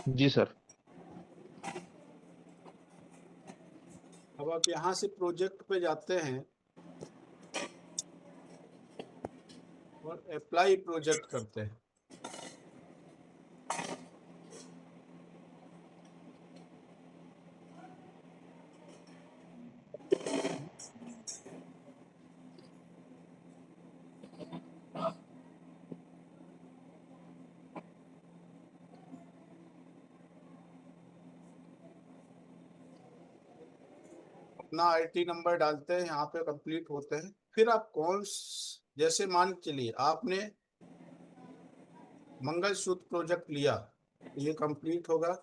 जी sir. अब आप यहाँ से प्रोजेक्ट पे जाते हैं और अप्लाई प्रोजेक्ट करते हैं। अपना आईटी नंबर डालते हैं, यहाँ पे कंप्लीट होते हैं। फिर आप जैसे मान के चलिए आपने मंगलसूत्र प्रोजेक्ट लिया, ये कंप्लीट होगा।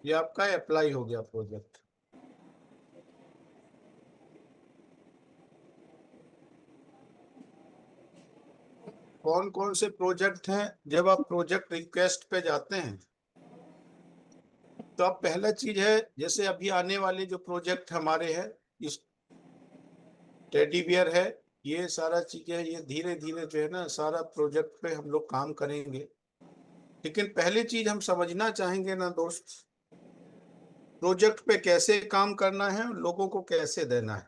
ये आपका अप्लाई हो गया प्रोजेक्ट। कौन कौन से प्रोजेक्ट हैं? जब आप प्रोजेक्ट रिक्वेस्ट पे जाते हैं तो अब पहला चीज है, जैसे अभी आने वाले जो प्रोजेक्ट हमारे हैं, इस टेडी बियर है, ये सारा चीजें, ये धीरे धीरे जो है ना सारा प्रोजेक्ट पे हम लोग काम करेंगे। लेकिन पहली चीज हम समझना चाहेंगे ना दोस्त, प्रोजेक्ट पे कैसे काम करना है, लोगों को कैसे देना है।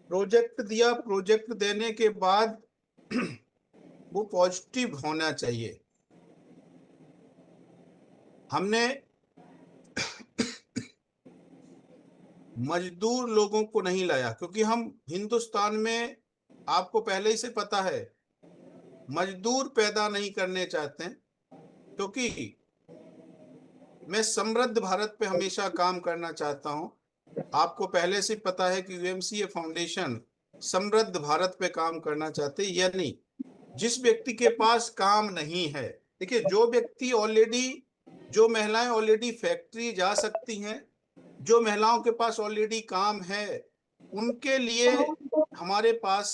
प्रोजेक्ट दिया, प्रोजेक्ट देने के बाद वो पॉजिटिव होना चाहिए। हमने मजदूर लोगों को नहीं लाया, क्योंकि हम हिंदुस्तान में, आपको पहले ही से पता है, मजदूर पैदा नहीं करने चाहते हैं। क्योंकि मैं समृद्ध भारत पे हमेशा काम करना चाहता हूं। आपको पहले से पता है कि यूएमसीए फाउंडेशन समृद्ध भारत पे काम करना चाहते हैं, यानी जिस व्यक्ति के पास काम नहीं है। देखिए, जो व्यक्ति ऑलरेडी, जो महिलाएं ऑलरेडी फैक्ट्री जा सकती हैं, जो महिलाओं के पास ऑलरेडी काम है, उनके लिए हमारे पास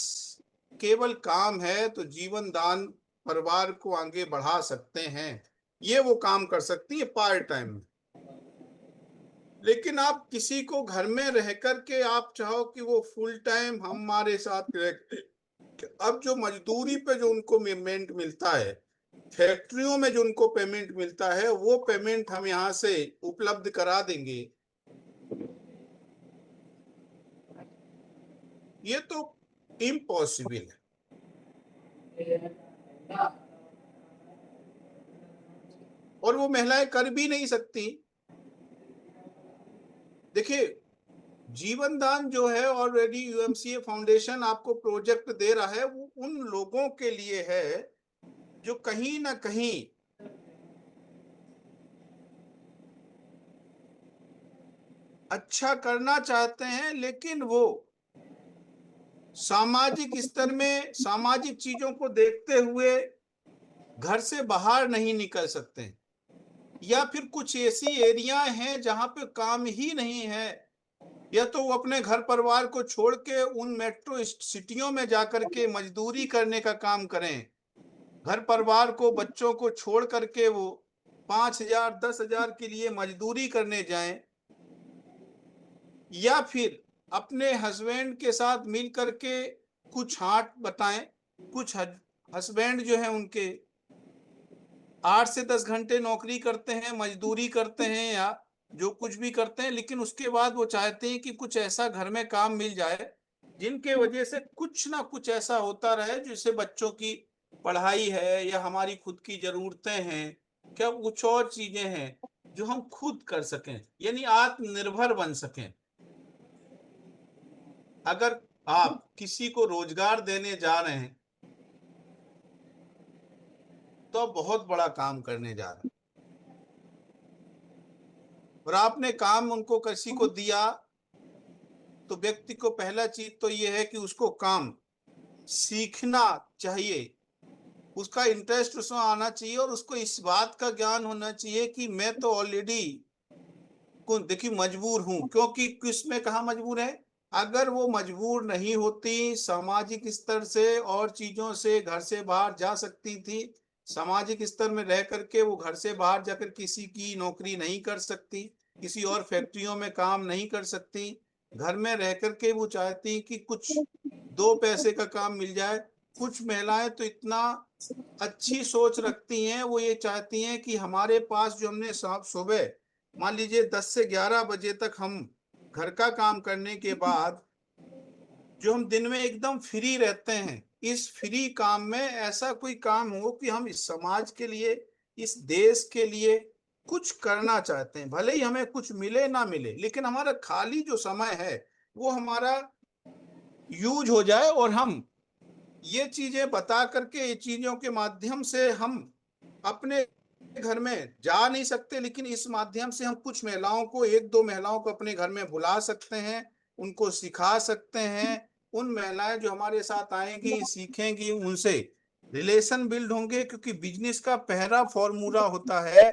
केवल काम है तो जीवन दान परिवार को आगे बढ़ा सकते हैं। ये वो काम कर सकती है पार्ट टाइम में। लेकिन आप किसी को घर में रह करके आप चाहो कि वो फुल टाइम हमारे साथ रहे, अब जो मजदूरी पे जो उनको पेमेंट मिलता है, फैक्ट्रियों में जो उनको पेमेंट मिलता है, वो पेमेंट हम यहाँ से उपलब्ध करा देंगे, ये तो इम्पॉसिबल है। और वो महिलाएं कर भी नहीं सकती। देखिए, जीवन दान जो है, ऑलरेडी यूएमसीए फाउंडेशन आपको प्रोजेक्ट दे रहा है, वो उन लोगों के लिए है जो कहीं ना कहीं अच्छा करना चाहते हैं, लेकिन वो सामाजिक स्तर में सामाजिक चीजों को देखते हुए घर से बाहर नहीं निकल सकते, या फिर कुछ ऐसी एरिया हैं जहां पे काम ही नहीं है, या तो वो अपने घर परिवार को छोड़ के उन मेट्रो सिटियों में जाकर के मजदूरी करने का काम करें। घर परिवार को, बच्चों को छोड़ करके वो 5,000 10,000 के लिए मजदूरी करने जाएं, या फिर अपने हस्बैंड के साथ मिल करके कुछ हाथ बताएं। कुछ हस्बैंड जो है उनके 8 से 10 घंटे नौकरी करते हैं, मजदूरी करते हैं, या जो कुछ भी करते हैं, लेकिन उसके बाद वो चाहते हैं कि कुछ ऐसा घर में काम मिल जाए जिनके वजह से कुछ ना कुछ ऐसा होता रहे, जिससे बच्चों की पढ़ाई है या हमारी खुद की जरूरतें हैं, क्या कुछ और चीजें हैं जो हम खुद कर सकें, यानी आत्मनिर्भर बन सकें। अगर आप किसी को रोजगार देने जा रहे हैं तो आप बहुत बड़ा काम करने जा रहे हैं। और आपने काम उनको किसी को दिया, तो व्यक्ति को पहला चीज तो ये है कि उसको काम सीखना चाहिए, उसका इंटरेस्ट उसमें आना चाहिए, और उसको इस बात का ज्ञान होना चाहिए कि मैं तो ऑलरेडी को देखिए मजबूर हूं। क्योंकि किस में कहा मजबूर है? अगर वो मजबूर नहीं होती, सामाजिक स्तर से और चीजों से घर से बाहर जा सकती थी, सामाजिक स्तर में रह करके वो घर से बाहर जाकर किसी की नौकरी नहीं कर सकती, किसी और फैक्ट्रियों में काम नहीं कर सकती, घर में रह करके वो चाहती कि कुछ 2 पैसे का काम मिल जाए। कुछ महिलाएं तो इतना अच्छी सोच रखती हैं, वो ये चाहती हैं कि हमारे पास जो हमने सुबह मान लीजिए 10 से 11 बजे तक हम घर का काम करने के बाद जो हम दिन में एकदम फ्री रहते हैं, इस फ्री काम में ऐसा कोई काम हो कि हम इस समाज के लिए, इस देश के लिए कुछ करना चाहते हैं। भले ही हमें कुछ मिले ना मिले, लेकिन हमारा खाली जो समय है वो हमारा यूज हो जाए, और हम ये चीजें बता करके, ये चीजों के माध्यम से हम अपने घर में जा नहीं सकते, लेकिन इस माध्यम से हम कुछ महिलाओं को, 1-2 महिलाओं को अपने घर में बुला सकते हैं, उनको सिखा सकते हैं। उन महिलाएं जो हमारे साथ आएंगी, सीखेंगी, उनसे रिलेशन बिल्ड होंगे, क्योंकि बिजनेस का पहला फॉर्मूला होता है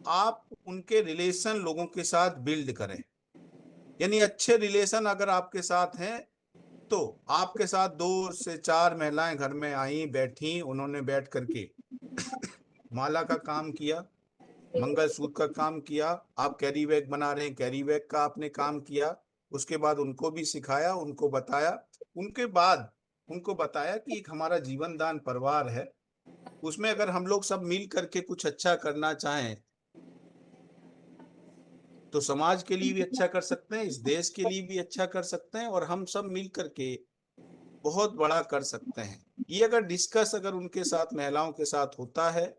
आप उनके रिलेशन लोगों के साथ बिल्ड करें। यानी अच्छे रिलेशन अगर आपके साथ हैं, तो आपके साथ 2 से 4 महिलाएं घर में आई, बैठी, उन्होंने बैठ करके माला का काम किया, मंगलसूत्र का काम किया, आप कैरी बैग बना रहे हैं, कैरी बैग का आपने काम किया। उसके बाद उनको भी सिखाया, उनको बताया। उनके बाद उनको बताया कि एक हमारा जीवन दान परिवार है, उसमें अगर हम लोग सब मिल करके कुछ अच्छा करना चाहें तो समाज के लिए भी अच्छा कर सकते हैं, इस देश के लिए भी अच्छा कर सकते हैं, और हम सब मिल करके बहुत बड़ा कर सकते हैं। ये अगर डिस्कस अगर उनके साथ, महिलाओं के साथ होता है,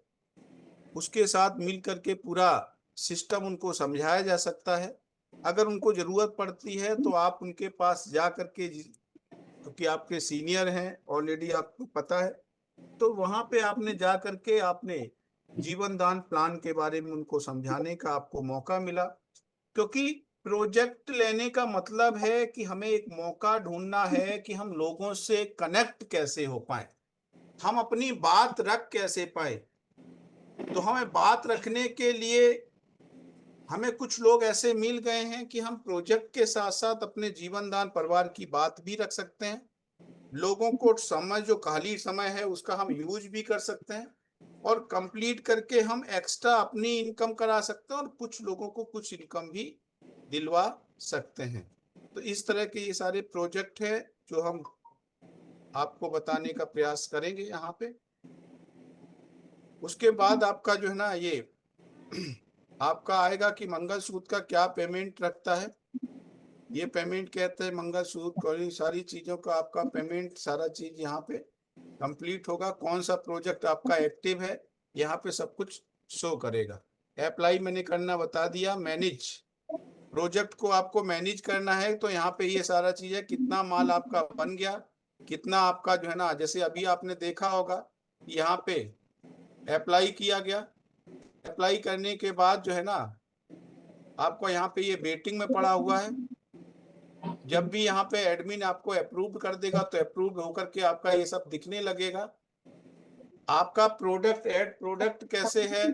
उसके साथ मिल करके पूरा सिस्टम उनको समझाया जा सकता है। अगर उनको जरूरत पड़ती है तो आप उनके पास जा करके, क्योंकि आपके सीनियर हैं ऑलरेडी, आपको पता है, तो वहां पे आपने जा करके आपने जीवन दान प्लान के बारे में उनको समझाने का आपको मौका मिला। क्योंकि प्रोजेक्ट लेने का मतलब है कि हमें एक मौका ढूंढना है कि हम लोगों से कनेक्ट कैसे हो पाए, हम अपनी बात रख कैसे पाए। तो हमें बात रखने के लिए हमें कुछ लोग ऐसे मिल गए हैं कि हम प्रोजेक्ट के साथ साथ अपने जीवन दान परिवार की बात भी रख सकते हैं। लोगों को समय, जो खाली समय है उसका हम यूज भी कर सकते हैं, और कंप्लीट करके हम एक्स्ट्रा अपनी इनकम करा सकते हैं, और कुछ लोगों को कुछ इनकम भी दिलवा सकते हैं। तो इस तरह के ये सारे प्रोजेक्ट है जो हम आपको बताने का प्रयास करेंगे यहाँ पे। उसके बाद आपका जो है ना, ये आपका आएगा कि मंगलसूत्र का क्या पेमेंट रखता है। ये पेमेंट कहते हैं मंगलसूत्र और इन सारी चीजों का आपका पेमेंट, सारा चीज यहाँ पे कंप्लीट होगा। कौन सा प्रोजेक्ट आपका एक्टिव है यहाँ पे सब कुछ शो करेगा। अप्लाई मैंने करना बता दिया। मैनेज, प्रोजेक्ट को आपको मैनेज करना है, तो यहाँ पे ये सारा चीज है, कितना माल आपका बन गया, कितना आपका जो है ना, जैसे अभी आपने देखा होगा यहाँ पे अप्लाई किया गया। अप्लाई करने के बाद जो है ना, आपको यहाँ पे ये वेटिंग में पड़ा हुआ है। जब भी यहाँ पे एडमिन आपको अप्रूव कर देगा तो अप्रूव होकर के आपका ये सब दिखने लगेगा। आपका प्रोडक्ट, ऐड प्रोडक्ट कैसे है,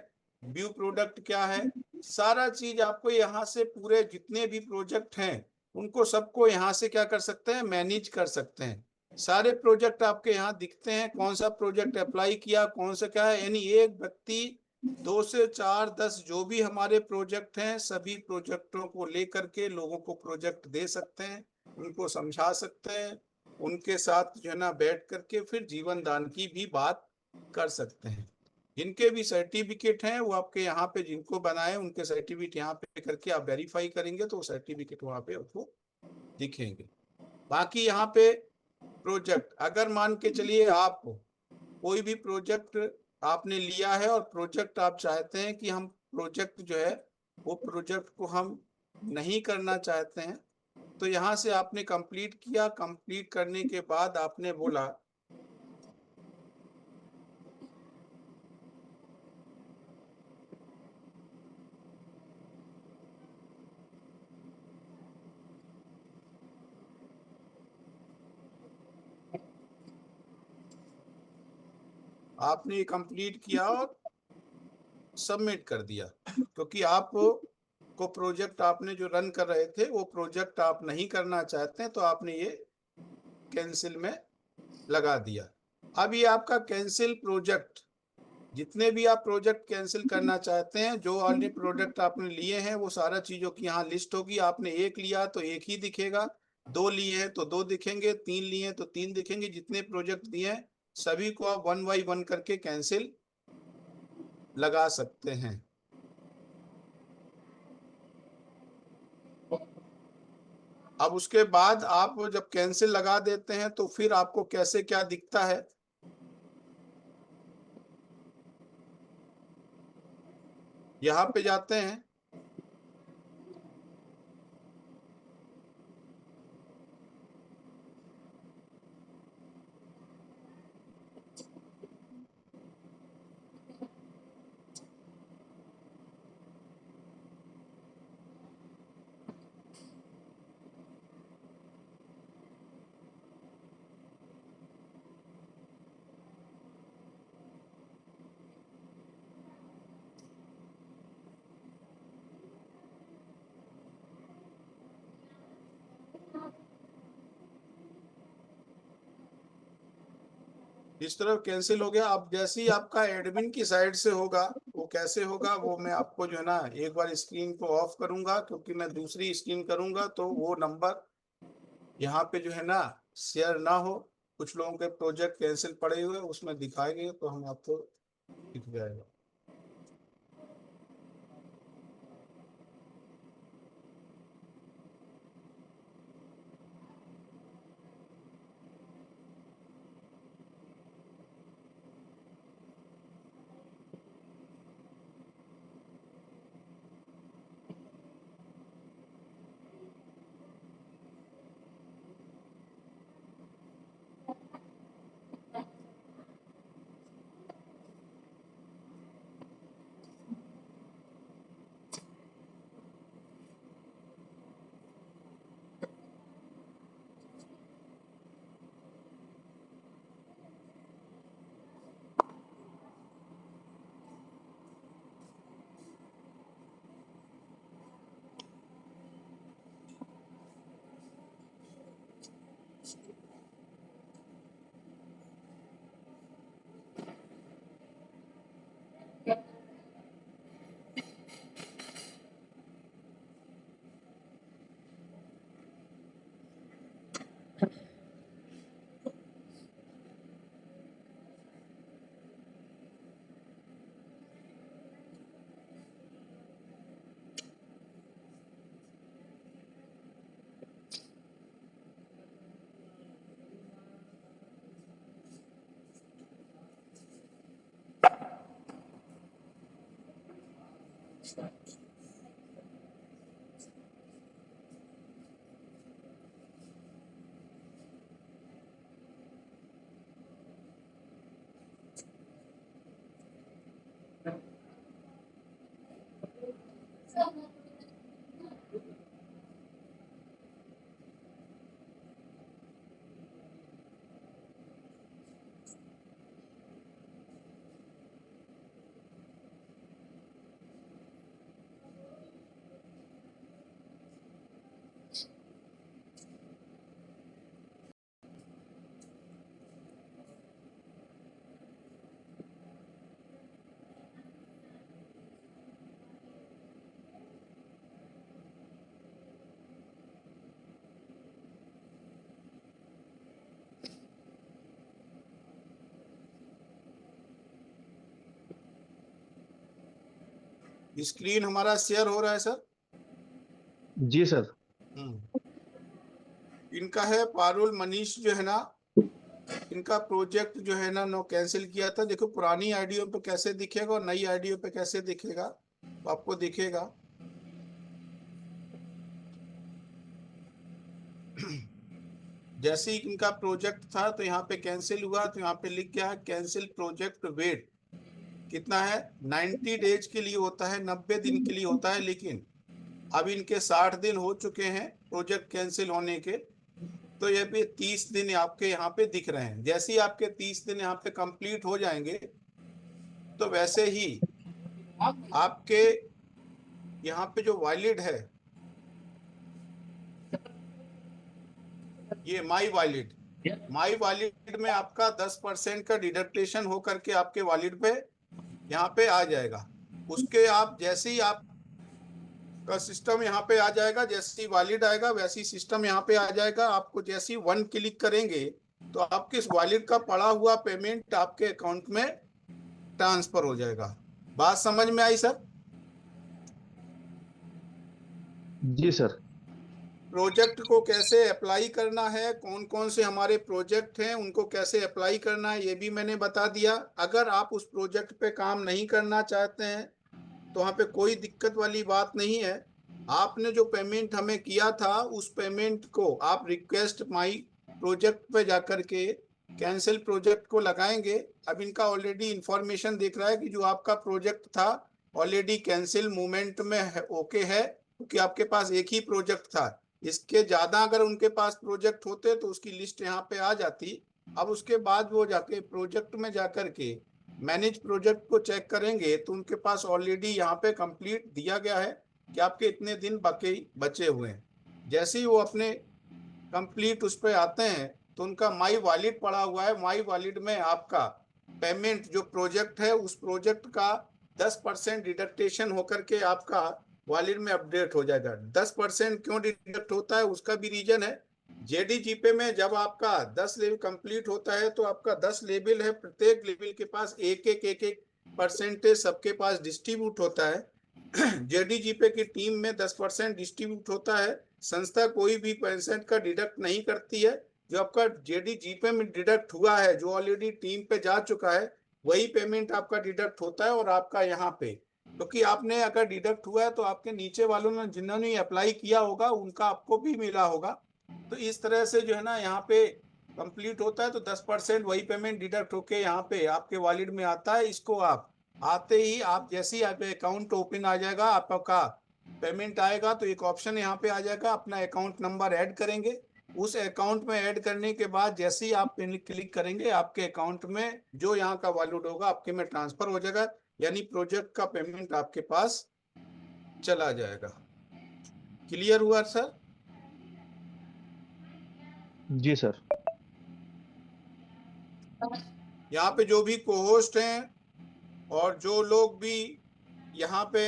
व्यू प्रोडक्ट क्या है, सारा चीज आपको यहाँ से, पूरे जितने भी प्रोजेक्ट हैं उनको सबको यहाँ से क्या कर सकते हैं, मैनेज कर सकते हैं। सारे प्रोजेक्ट आपके यहाँ दिखते हैं, कौन सा प्रोजेक्ट अप्लाई किया, कौन सा क्या है। यानी एक व्यक्ति 2 से 4, 10 जो भी हमारे प्रोजेक्ट हैं, सभी प्रोजेक्टों को लेकर के लोगों को प्रोजेक्ट दे सकते हैं, उनको समझा सकते हैं, उनके साथ जो है ना बैठ करके फिर जीवन दान की भी बात कर सकते हैं। जिनके भी सर्टिफिकेट हैं वो आपके यहाँ पे, जिनको बनाए उनके सर्टिफिकेट यहाँ पे करके आप वेरीफाई करेंगे तो सर्टिफिकेट वहाँ पे आपको दिखेंगे। बाकी यहाँ पे प्रोजेक्ट, अगर मान के चलिए आप कोई भी प्रोजेक्ट आपने लिया है और प्रोजेक्ट आप चाहते हैं कि हम प्रोजेक्ट जो है वो प्रोजेक्ट को हम नहीं करना चाहते हैं, तो यहाँ से आपने कंप्लीट किया। कंप्लीट करने के बाद आपने बोला आपने कंप्लीट किया और सबमिट कर दिया, क्योंकि आप को प्रोजेक्ट आपने जो रन कर रहे थे वो प्रोजेक्ट आप नहीं करना चाहते हैं, तो आपने ये कैंसिल में लगा दिया। अब ये आपका कैंसिल प्रोजेक्ट जितने भी आप प्रोजेक्ट कैंसिल करना चाहते हैं, जो ऑलरेडी प्रोजेक्ट आपने लिए हैं, वो सारा चीजों की यहाँ लिस्ट होगी। आपने एक लिया तो एक ही दिखेगा, 2 लिए हैं तो 2 दिखेंगे, 3 लिए हैं तो 3 दिखेंगे। जितने प्रोजेक्ट दिए हैं सभी को आप 1 बाई 1 करके कैंसिल लगा सकते हैं। अब उसके बाद आप जब कैंसिल लगा देते हैं तो फिर आपको कैसे क्या दिखता है, यहाँ पे जाते हैं। इस तरफ कैंसिल हो गया। अब जैसे ही आपका एडमिन की साइड से होगा, वो कैसे होगा वो मैं आपको जो है ना एक बार स्क्रीन को ऑफ करूंगा, क्योंकि मैं दूसरी स्क्रीन करूंगा तो वो नंबर यहाँ पे जो है ना शेयर ना हो। कुछ लोगों के प्रोजेक्ट कैंसिल पड़े हुए उसमें दिखाएंगे तो हम आपको दिख जाएगा। स्क्रीन हमारा शेयर हो रहा है सर। जी सर। इनका है पारुल मनीष जो है ना, इनका प्रोजेक्ट जो है ना नो कैंसिल किया था। देखो पुरानी आईडियो पे कैसे दिखेगा और नई आईडियो पे कैसे दिखेगा, तो आपको दिखेगा। जैसे ही इनका प्रोजेक्ट था तो यहाँ पे कैंसिल हुआ, तो यहाँ पे लिख गया है कैंसिल प्रोजेक्ट वेट। कितना है, 90 डेज के लिए होता है, 90 दिन के लिए होता है। लेकिन अब इनके 60 दिन हो चुके हैं प्रोजेक्ट कैंसिल होने के, तो ये भी 30 दिन आपके यहाँ पे दिख रहे हैं। जैसे ही आपके 30 दिन यहाँ पे कंप्लीट हो जाएंगे तो वैसे ही आपके यहाँ पे जो वैलिड है, ये माई वैलिड में आपका 10% का डिडक्टेशन होकर के आपके वैलिड पे यहाँ पे आ जाएगा। उसके आप जैसे ही आप का सिस्टम यहाँ पे आ जाएगा, जैसे ही वॉलिड आएगा वैसे ही सिस्टम यहाँ पे आ जाएगा। आपको जैसे ही वन क्लिक करेंगे तो आपके इस वॉलिड का पड़ा हुआ पेमेंट आपके अकाउंट में ट्रांसफर हो जाएगा। बात समझ में आई सर? जी सर। प्रोजेक्ट को कैसे अप्लाई करना है, कौन कौन से हमारे प्रोजेक्ट हैं उनको कैसे अप्लाई करना है, ये भी मैंने बता दिया। अगर आप उस प्रोजेक्ट पे काम नहीं करना चाहते हैं तो वहाँ पे कोई दिक्कत वाली बात नहीं है। आपने जो पेमेंट हमें किया था उस पेमेंट को आप रिक्वेस्ट माई प्रोजेक्ट पे जाकर के कैंसिल प्रोजेक्ट को लगाएंगे। अब इनका ऑलरेडी इंफॉर्मेशन दिख रहा है कि जो आपका प्रोजेक्ट था ऑलरेडी कैंसिल मूवमेंट में है, ओके है, क्योंकि आपके पास एक ही प्रोजेक्ट था। इसके ज्यादा अगर उनके पास प्रोजेक्ट होते तो उसकी लिस्ट यहाँ पे आ जाती। अब उसके बाद वो जाके प्रोजेक्ट में जाकर के मैनेज प्रोजेक्ट को चेक करेंगे तो उनके पास ऑलरेडी यहाँ पे कंप्लीट दिया गया है कि आपके इतने दिन बाकी बचे हुए हैं। जैसे ही वो अपने कंप्लीट उस पर आते हैं तो उनका माई वॉलेट पड़ा हुआ है, माई वॉलेट में आपका पेमेंट जो प्रोजेक्ट है उस प्रोजेक्ट का 10% डिडक्टेशन होकर के आपका वॉलेट में अपडेट हो जाएगा। 10% क्यों डिडक्ट होता है उसका भी रीजन है। जेडीजीपे में जब आपका 10 लेवल कंप्लीट होता है तो आपका 10 लेवल है, प्रत्येक लेवल के पास एक परसेंटेज सबके पास डिस्ट्रीब्यूट होता है। जेडीजीपे की टीम में 10% डिस्ट्रीब्यूट होता है। संस्था कोई भी परसेंट का डिडक्ट नहीं करती है। जो आपका जेडीजीपे में डिडक्ट हुआ है जो ऑलरेडी टीम पे जा चुका है वही पेमेंट आपका डिडक्ट होता है। और आपका यहाँ पे क्योंकि आपने अगर डिडक्ट हुआ है तो आपके नीचे वालों ने जिन्होंने अप्लाई किया होगा उनका आपको भी मिला होगा। तो इस तरह से जो है ना यहाँ पे कंप्लीट होता है तो 10% वही पेमेंट डिडक्ट होके यहाँ पे आपके वॉलेट में आता है। इसको आप आते ही आप जैसे ही आप अकाउंट ओपन आ जाएगा आपका पेमेंट आएगा तो एक ऑप्शन यहाँ पे आ जाएगा, अपना अकाउंट नंबर ऐड करेंगे। उस अकाउंट में ऐड करने के बाद जैसे ही आप क्लिक करेंगे आपके अकाउंट में जो यहाँ का वॉलेट होगा आपके में ट्रांसफर हो जाएगा, यानी प्रोजेक्ट का पेमेंट आपके पास चला जाएगा। क्लियर हुआ सर? जी सर। यहाँ पे जो भी कोहोस्ट हैं और जो लोग भी यहाँ पे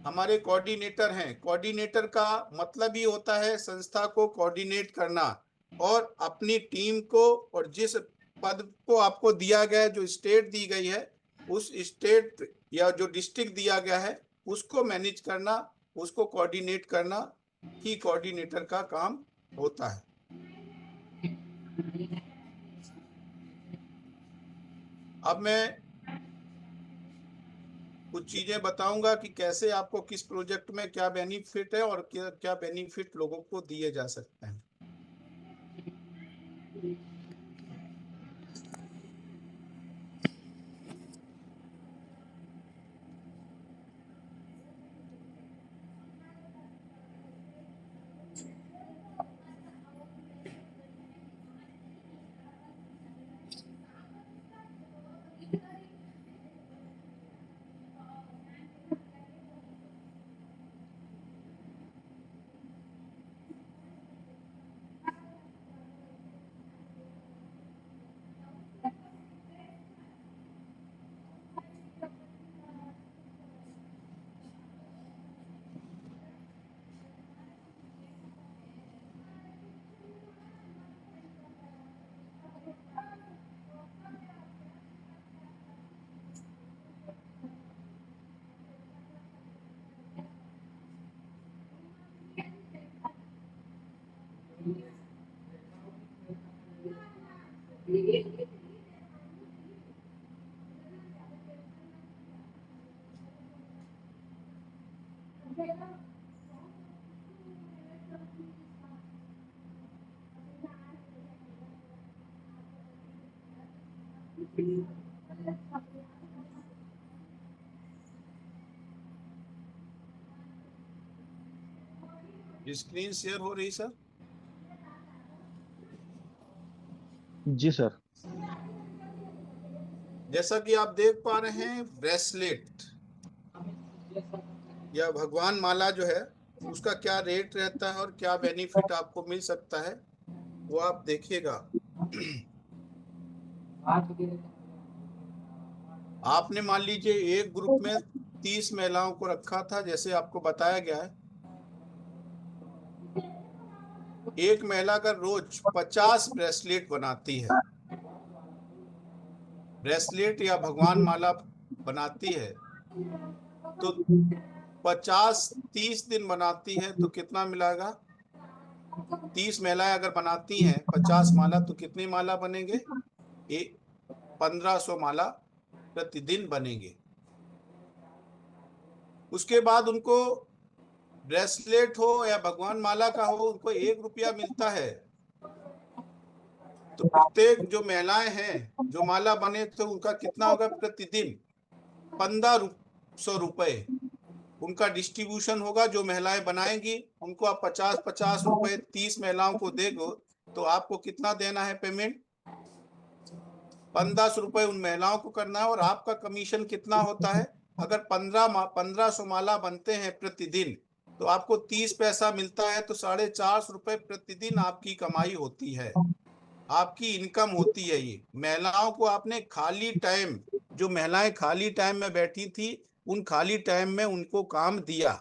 हमारे कोऑर्डिनेटर हैं, कोऑर्डिनेटर का मतलब ही होता है संस्था को कोऑर्डिनेट करना और अपनी टीम को और जिस पद को आपको दिया गया है, जो स्टेट दी गई है उस स्टेट या जो डिस्ट्रिक्ट दिया गया है उसको मैनेज करना, उसको कोऑर्डिनेट करना ही कोऑर्डिनेटर का काम होता है। अब मैं कुछ चीजें बताऊंगा कि कैसे आपको किस प्रोजेक्ट में क्या बेनिफिट है और क्या क्या बेनिफिट लोगों को दिए जा सकते हैं। स्क्रीन शेयर हो रही सर? जी सर। जैसा कि आप देख पा रहे हैं ब्रेसलेट या भगवान माला जो है उसका क्या रेट रहता है और क्या बेनिफिट आपको मिल सकता है वो आप देखिएगा। आपने मान लीजिए एक ग्रुप में 30 महिलाओं को रखा था, जैसे आपको बताया गया है। एक महिला अगर रोज 50 ब्रेसलेट बनाती है, ब्रेसलेट या भगवान माला बनाती है, तो 50 30 दिन बनाती है तो कितना मिलेगा? 30 महिलाएं अगर बनाती हैं 50 माला, तो कितनी माला बनेंगे? 1500 माला प्रतिदिन बनेंगे। उसके बाद उनको ब्रेसलेट हो या भगवान माला का हो, उनको 1 रुपया मिलता है। तो प्रत्येक जो महिलाएं हैं जो माला बने, तो उनका कितना होगा? प्रतिदिन 1500 रुपए उनका डिस्ट्रीब्यूशन होगा। जो महिलाएं बनाएंगी उनको आप 50-50 रुपए 30 महिलाओं को देगो, तो आपको कितना देना है पेमेंट? 1500 रुपए उन महिलाओं को करना है। और आपका कमीशन कितना होता है? अगर 1500 माला बनते हैं प्रतिदिन, तो आपको 30 पैसा मिलता है। तो 450 रुपए प्रतिदिन आपकी कमाई होती है, आपकी इनकम होती है। ये महिलाओं को आपने खाली टाइम, जो महिलाएं खाली टाइम में बैठी थी, उन खाली टाइम में उनको काम दिया।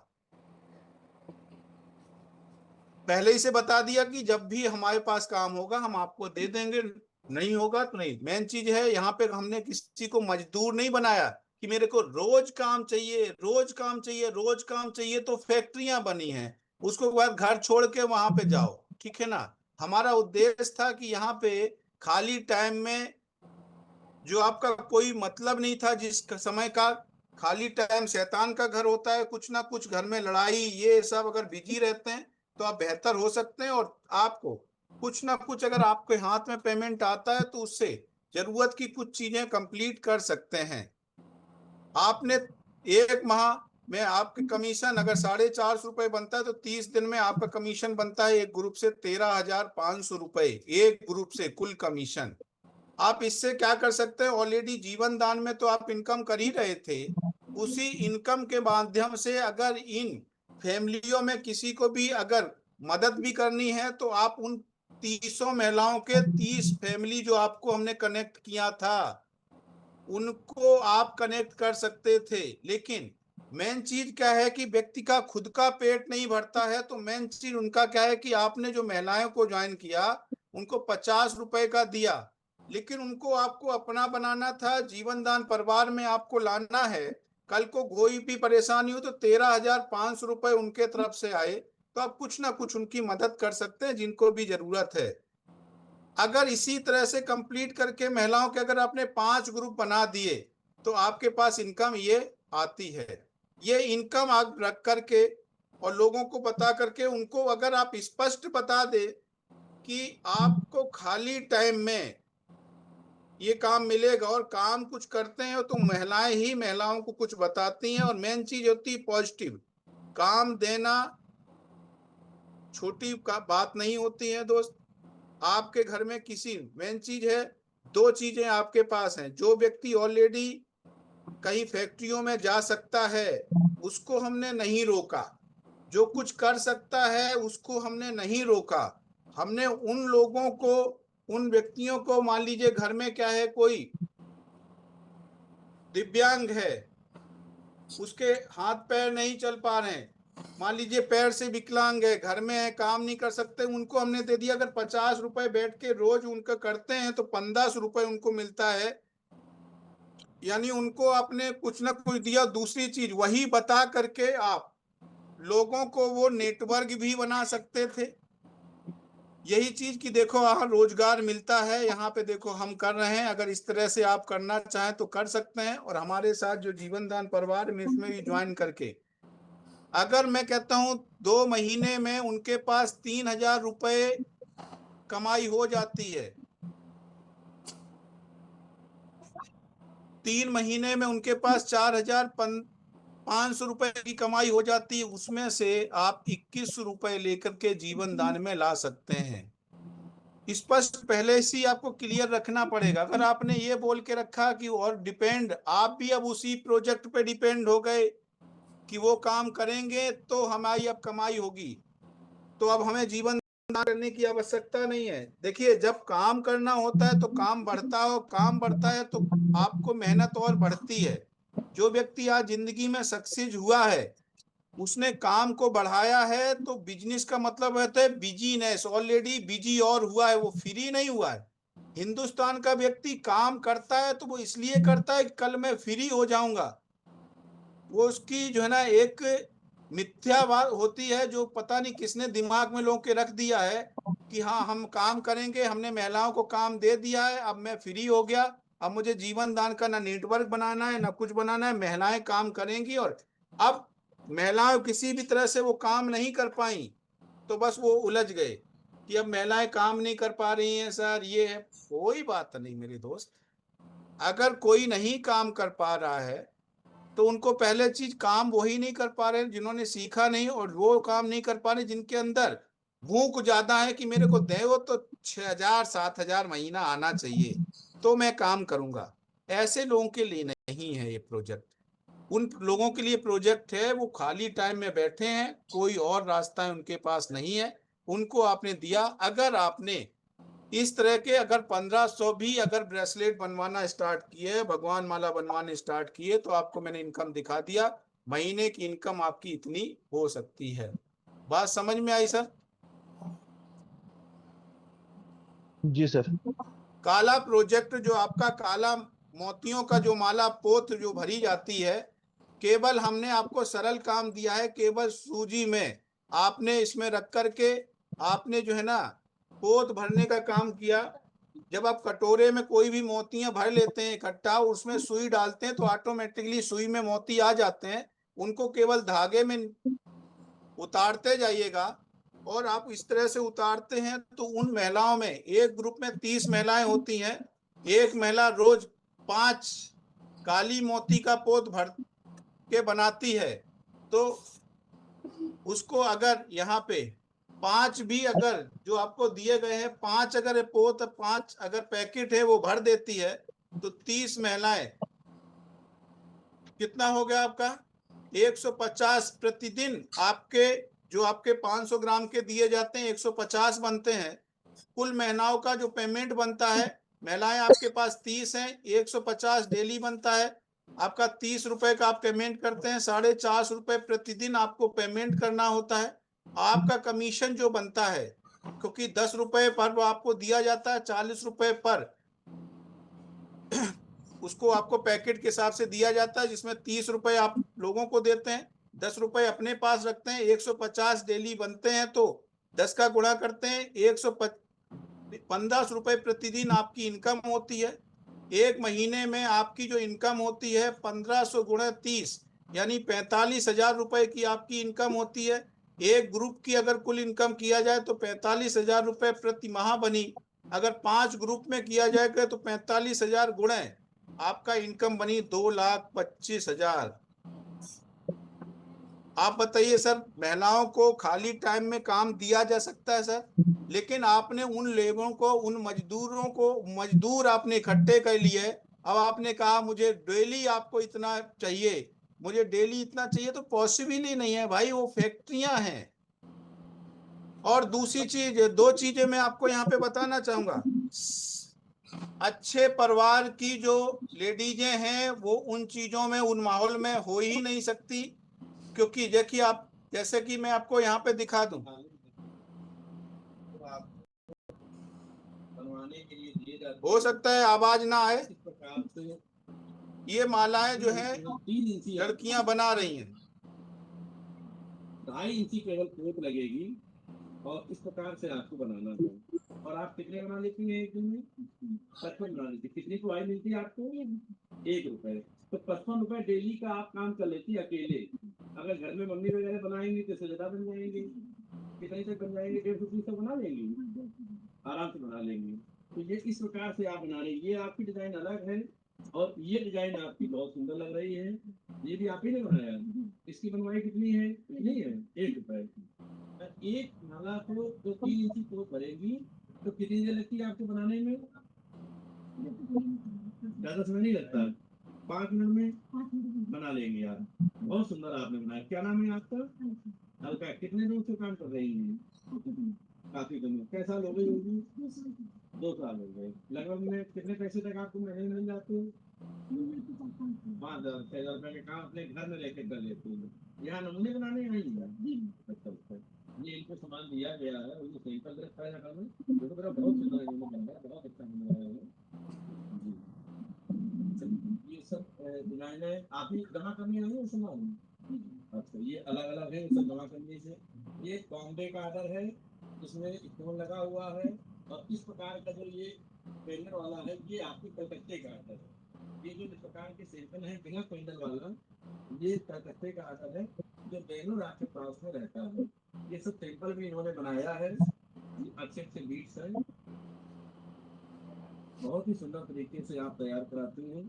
पहले ही से बता दिया कि जब भी हमारे पास काम होगा हम आपको दे देंगे, नहीं होगा तो नहीं। मेन चीज है यहाँ पे, हमने किसी को मजदूर नहीं बनाया कि मेरे को रोज काम चाहिए, रोज काम चाहिए, रोज काम चाहिए। तो फैक्ट्रियां बनी हैं, उसको बाद घर छोड़ के वहां पे जाओ, ठीक है ना। हमारा उद्देश्य था कि यहाँ पे खाली टाइम में जो आपका कोई मतलब नहीं था, जिस समय का खाली टाइम शैतान का घर होता है, कुछ ना कुछ घर में लड़ाई ये सब, अगर बिजी रहते हैं तो आप बेहतर हो सकते हैं। और आपको कुछ ना कुछ अगर आपके हाथ में पेमेंट आता है, तो उससे जरूरत की कुछ चीजें कंप्लीट कर सकते हैं। आपने 1 माह में आपके कमीशन अगर 450 रुपए बनता है, तो 30 दिन में आपका कमीशन बनता है एक ग्रुप से 13,500 रुपए, एक ग्रुप से कुल कमीशन। आप इससे क्या कर सकते हैं? ऑलरेडी जीवन दान में तो आप इनकम कर ही रहे थे, उसी इनकम के माध्यम से अगर इन फैमिलियों में किसी को भी अगर मदद भी करनी है, तो आप उन 300 महिलाओं के 30 फैमिली जो आपको हमने कनेक्ट किया था, उनको आप कनेक्ट कर सकते थे। लेकिन मेन चीज क्या है कि व्यक्ति का खुद का पेट नहीं भरता है। तो मेन चीज उनका क्या है कि आपने जो महिलाओं को ज्वाइन किया, उनको 50 रुपए का दिया, लेकिन उनको आपको अपना बनाना था, जीवन दान परिवार में आपको लाना है। कल को कोई भी परेशानी हो तो 13,500 रुपए उनके तरफ से आए, तो आप कुछ ना कुछ उनकी मदद कर सकते हैं जिनको भी जरूरत है। अगर इसी तरह से कंप्लीट करके महिलाओं के अगर आपने 5 ग्रुप बना दिए, तो आपके पास इनकम ये आती है। ये इनकम आप रख करके और लोगों को बता करके, उनको अगर आप स्पष्ट बता दे कि आपको खाली टाइम में ये काम मिलेगा और काम कुछ करते हैं, तो महिलाएं ही महिलाओं को कुछ बताती हैं। और मेन चीज होती है पॉजिटिव काम देना, छोटी का बात नहीं होती है दोस्त। आपके घर में किसी, मेन चीज है, 2 चीजें आपके पास हैं। जो व्यक्ति ऑलरेडी कहीं फैक्ट्रियों में जा सकता है, उसको हमने नहीं रोका। जो कुछ कर सकता है उसको हमने नहीं रोका। हमने उन लोगों को, उन व्यक्तियों को, मान लीजिए घर में क्या है, कोई दिव्यांग है, उसके हाथ पैर नहीं चल पा रहे हैं, मान लीजिए पैर से विकलांग है, घर में है, काम नहीं कर सकते, उनको हमने दे दिया। अगर 50 रुपए बैठ के रोज उनका करते हैं, तो 1500 रुपए उनको मिलता है। यानी उनको आपने कुछ ना कुछ दिया। दूसरी चीज, वही बता करके आप लोगों को वो नेटवर्क भी बना सकते थे। यही चीज कि देखो यहाँ रोजगार मिलता है, यहाँ पे देखो हम कर रहे हैं। अगर इस तरह से आप करना चाहें तो कर सकते हैं। और हमारे साथ जो जीवन दान परिवार में, इसमें भी ज्वाइन करके, अगर मैं कहता हूं 2 महीने में उनके पास 3,000 रुपए कमाई हो जाती है, 3 महीने में उनके पास 4,500 रुपए की कमाई हो जाती है। उसमें से आप 21 रुपए लेकर के जीवन दान में ला सकते हैं। स्पष्ट पहले से ही आपको क्लियर रखना पड़ेगा। अगर आपने ये बोल के रखा कि और डिपेंड, आप भी अब उसी प्रोजेक्ट पे डिपेंड हो गए कि वो काम करेंगे तो हमारी अब कमाई होगी, तो अब हमें जीवन करने की आवश्यकता नहीं है। देखिए, जब काम करना होता है तो काम बढ़ता है, और काम बढ़ता है तो आपको मेहनत और बढ़ती है। जो व्यक्ति आज जिंदगी में सक्सेस हुआ है, उसने काम को बढ़ाया है। तो बिजनेस का मतलब होता है बिजीनेस, ऑलरेडी बिजी और हुआ है, वो फ्री नहीं हुआ है। हिंदुस्तान का व्यक्ति काम करता है तो वो इसलिए करता है कि कल मैं फ्री हो जाऊंगा। वो उसकी जो है ना एक मिथ्या बात होती है, जो पता नहीं किसने दिमाग में लोगों के रख दिया है कि हाँ हम काम करेंगे, हमने महिलाओं को काम दे दिया है, अब मैं फ्री हो गया, अब मुझे जीवन दान का ना नेटवर्क बनाना है ना कुछ बनाना है, महिलाएं काम करेंगी। और अब महिलाएं किसी भी तरह से वो काम नहीं कर पाई, तो बस वो उलझ गए कि अब महिलाएं काम नहीं कर पा रही हैं सर, ये है। कोई बात नहीं मेरे दोस्त, अगर कोई नहीं काम कर पा रहा है तो उनको पहले चीज, काम वही नहीं कर पा रहे जिन्होंने सीखा नहीं, और वो काम नहीं कर पा रहे जिनके अंदर भूख ज्यादा है कि मेरे को दे वो तो 6,000 7,000 महीना आना चाहिए तो मैं काम करूंगा। ऐसे लोगों के लिए नहीं है ये प्रोजेक्ट। उन लोगों के लिए प्रोजेक्ट है, वो खाली टाइम में बैठे हैं, कोई और रास्ता उनके पास नहीं है। उनको आपने दिया, अगर आपने इस तरह के अगर 1500 भी अगर ब्रेसलेट बनवाना स्टार्ट किए, भगवान माला बनवाने स्टार्ट किए, तो आपको मैंने इनकम दिखा दिया। महीने की इनकम आपकी इतनी हो सकती है। बात समझ में आई सर? जी सर। काला प्रोजेक्ट जो आपका काला मोतियों का जो माला पोत जो भरी जाती है, केवल हमने आपको सरल काम दिया है। केवल सूजी में आपने इसमें रख करके आपने जो है ना पोत भरने का काम किया। जब आप कटोरे में कोई भी मोतियां भर लेते हैं इकट्ठा, उसमें सुई डालते हैं तो ऑटोमेटिकली सुई में मोती आ जाते हैं। उनको केवल धागे में उतारते जाइएगा, और आप इस तरह से उतारते हैं तो उन महिलाओं में, एक ग्रुप में 30 महिलाएं होती हैं, एक महिला रोज 5 काली मोती का पोत भर के बनाती है। तो उसको अगर यहाँ पे 5 भी अगर जो आपको दिए गए हैं, 5 अगर पोत 5 अगर पैकेट है वो भर देती है, तो 30 महिलाएं, कितना हो गया आपका 150 प्रतिदिन। आपके जो आपके 500 ग्राम के दिए जाते हैं 150 बनते हैं। कुल महिलाओं का जो पेमेंट बनता है, महिलाएं आपके पास 30 हैं, 150 डेली बनता है। आपका 30 रुपए का आप पेमेंट करते हैं, 450 रुपए प्रतिदिन आपको पेमेंट करना होता है। आपका कमीशन जो बनता है, क्योंकि 10 रुपए पर वो आपको दिया जाता है, 40 रुपए पर उसको आपको पैकेट के हिसाब से दिया जाता है, जिसमें 30 रुपए आप लोगों को देते हैं, 10 रुपए अपने पास रखते हैं। 150 डेली बनते हैं तो 10 का गुणा करते हैं, 1500 रुपए प्रतिदिन आपकी इनकम होती है। एक महीने में आपकी जो इनकम होती है 1500 गुणा 30, यानी 45,000 रुपए की आपकी इनकम होती है। एक ग्रुप की अगर कुल इनकम किया जाए तो 45,000 रुपए प्रति माह बनी। अगर 5 ग्रुप में किया जाएगा तो 45,000 गुणे आपका इनकम बनी 2,25,000। आप बताइए सर, महिलाओं को खाली टाइम में काम दिया जा सकता है सर? लेकिन आपने उन लेबरों को, उन मजदूरों को, मजदूर आपने इकट्ठे कर लिए। अब आपने कहा मुझे डेली आपको इतना चाहिए, मुझे डेली इतना चाहिए, तो पॉसिबल ही नहीं है भाई, वो फैक्ट्रियां हैं। और दूसरी चीज, 2 चीजें मैं आपको यहाँ पे बताना चाहूंगा। अच्छे परिवार की जो लेडीजें हैं वो उन चीजों में, उन माहौल में हो ही नहीं सकती। क्योंकि देखिए, आप जैसे कि मैं आपको यहाँ पे दिखा दूं, बनवाने के लिए दिए जाते, हो सकता है आवाज ना आए, इस प्रकार से ये मालाएं जो है 3 इंची लड़कियां बना रही हैं, 2.5 इंची केवल पोत लगेगी, और इस प्रकार से आपको बनाना है। और आप कितने बना लेती हैं एक दिन में? 55 बना लेती। कितनी पुआई मिलती है आपको? 1 रुपए। तो 55 रुपए डेली का आप काम कर लेती है अकेले। अगर घर में मम्मी वगैरह बनाएंगी तो इससे ज्यादा बन जाएंगे। कितने तक बन जाएंगे? 150 तक बना लेंगी, आराम से बना लेंगे। तो ये इस प्रकार से आप बना रही, ये आपकी डिजाइन अलग है, और ये डिजाइन आपकी बहुत सुंदर लग रही है। ये भी आप ही ने बनाया। इसकी बनवाई कितनी है? कितनी है? 1 रुपए। एक माला को जो 3 इंची पोत भरेगी तो कितनी देर लगती है आपको बनाने में? ज्यादा समय नहीं लगता, 5 मिनट में बना लेंगे आप। बहुत सुंदर आपने बनाया। क्या नाम है आपका? हल्का कितने दिन से काम कर रही हैं? काफी दिन। कैसा साल हो गई होगी? 2 साल हो गए। लगभग में कितने पैसे तक आपको महीने मिल जाते हैं? 5,000 6,000 रुपए के काम अपने घर में लेके कर लेते हैं। यहाँ नमूने बनाने आई हैं? अच्छा अच्छा। ये इनको सामान दिया गया है, वो सैंपल रखा है घर में। जो तो मेरा बहुत सुंदर इन्होंने बनाया, बहुत अच्छा बनाया है जी। ये सब डिजाइनें आप ही जमा करने आई है सामान? अच्छा, ये अलग अलग है, सब जमा करने से। ये बॉम्बे का ऑर्डर है, इसमें स्टोन लगा हुआ है। और इस प्रकार का जो ये पेंडल वाला है, ये आपकी कलकत्ते का ऑर्डर है। ये जो इस प्रकार के सैंपल है बिना पेंडल वाला, ये कलकत्ते का ऑर्डर है, जो बेंगलोर आपके पास में रहता है। ये सब सैंपल भी इन्होंने बनाया है, अच्छे अच्छे बीट्स है। बहुत ही सुंदर तरीके से आप तैयार कराते हैं।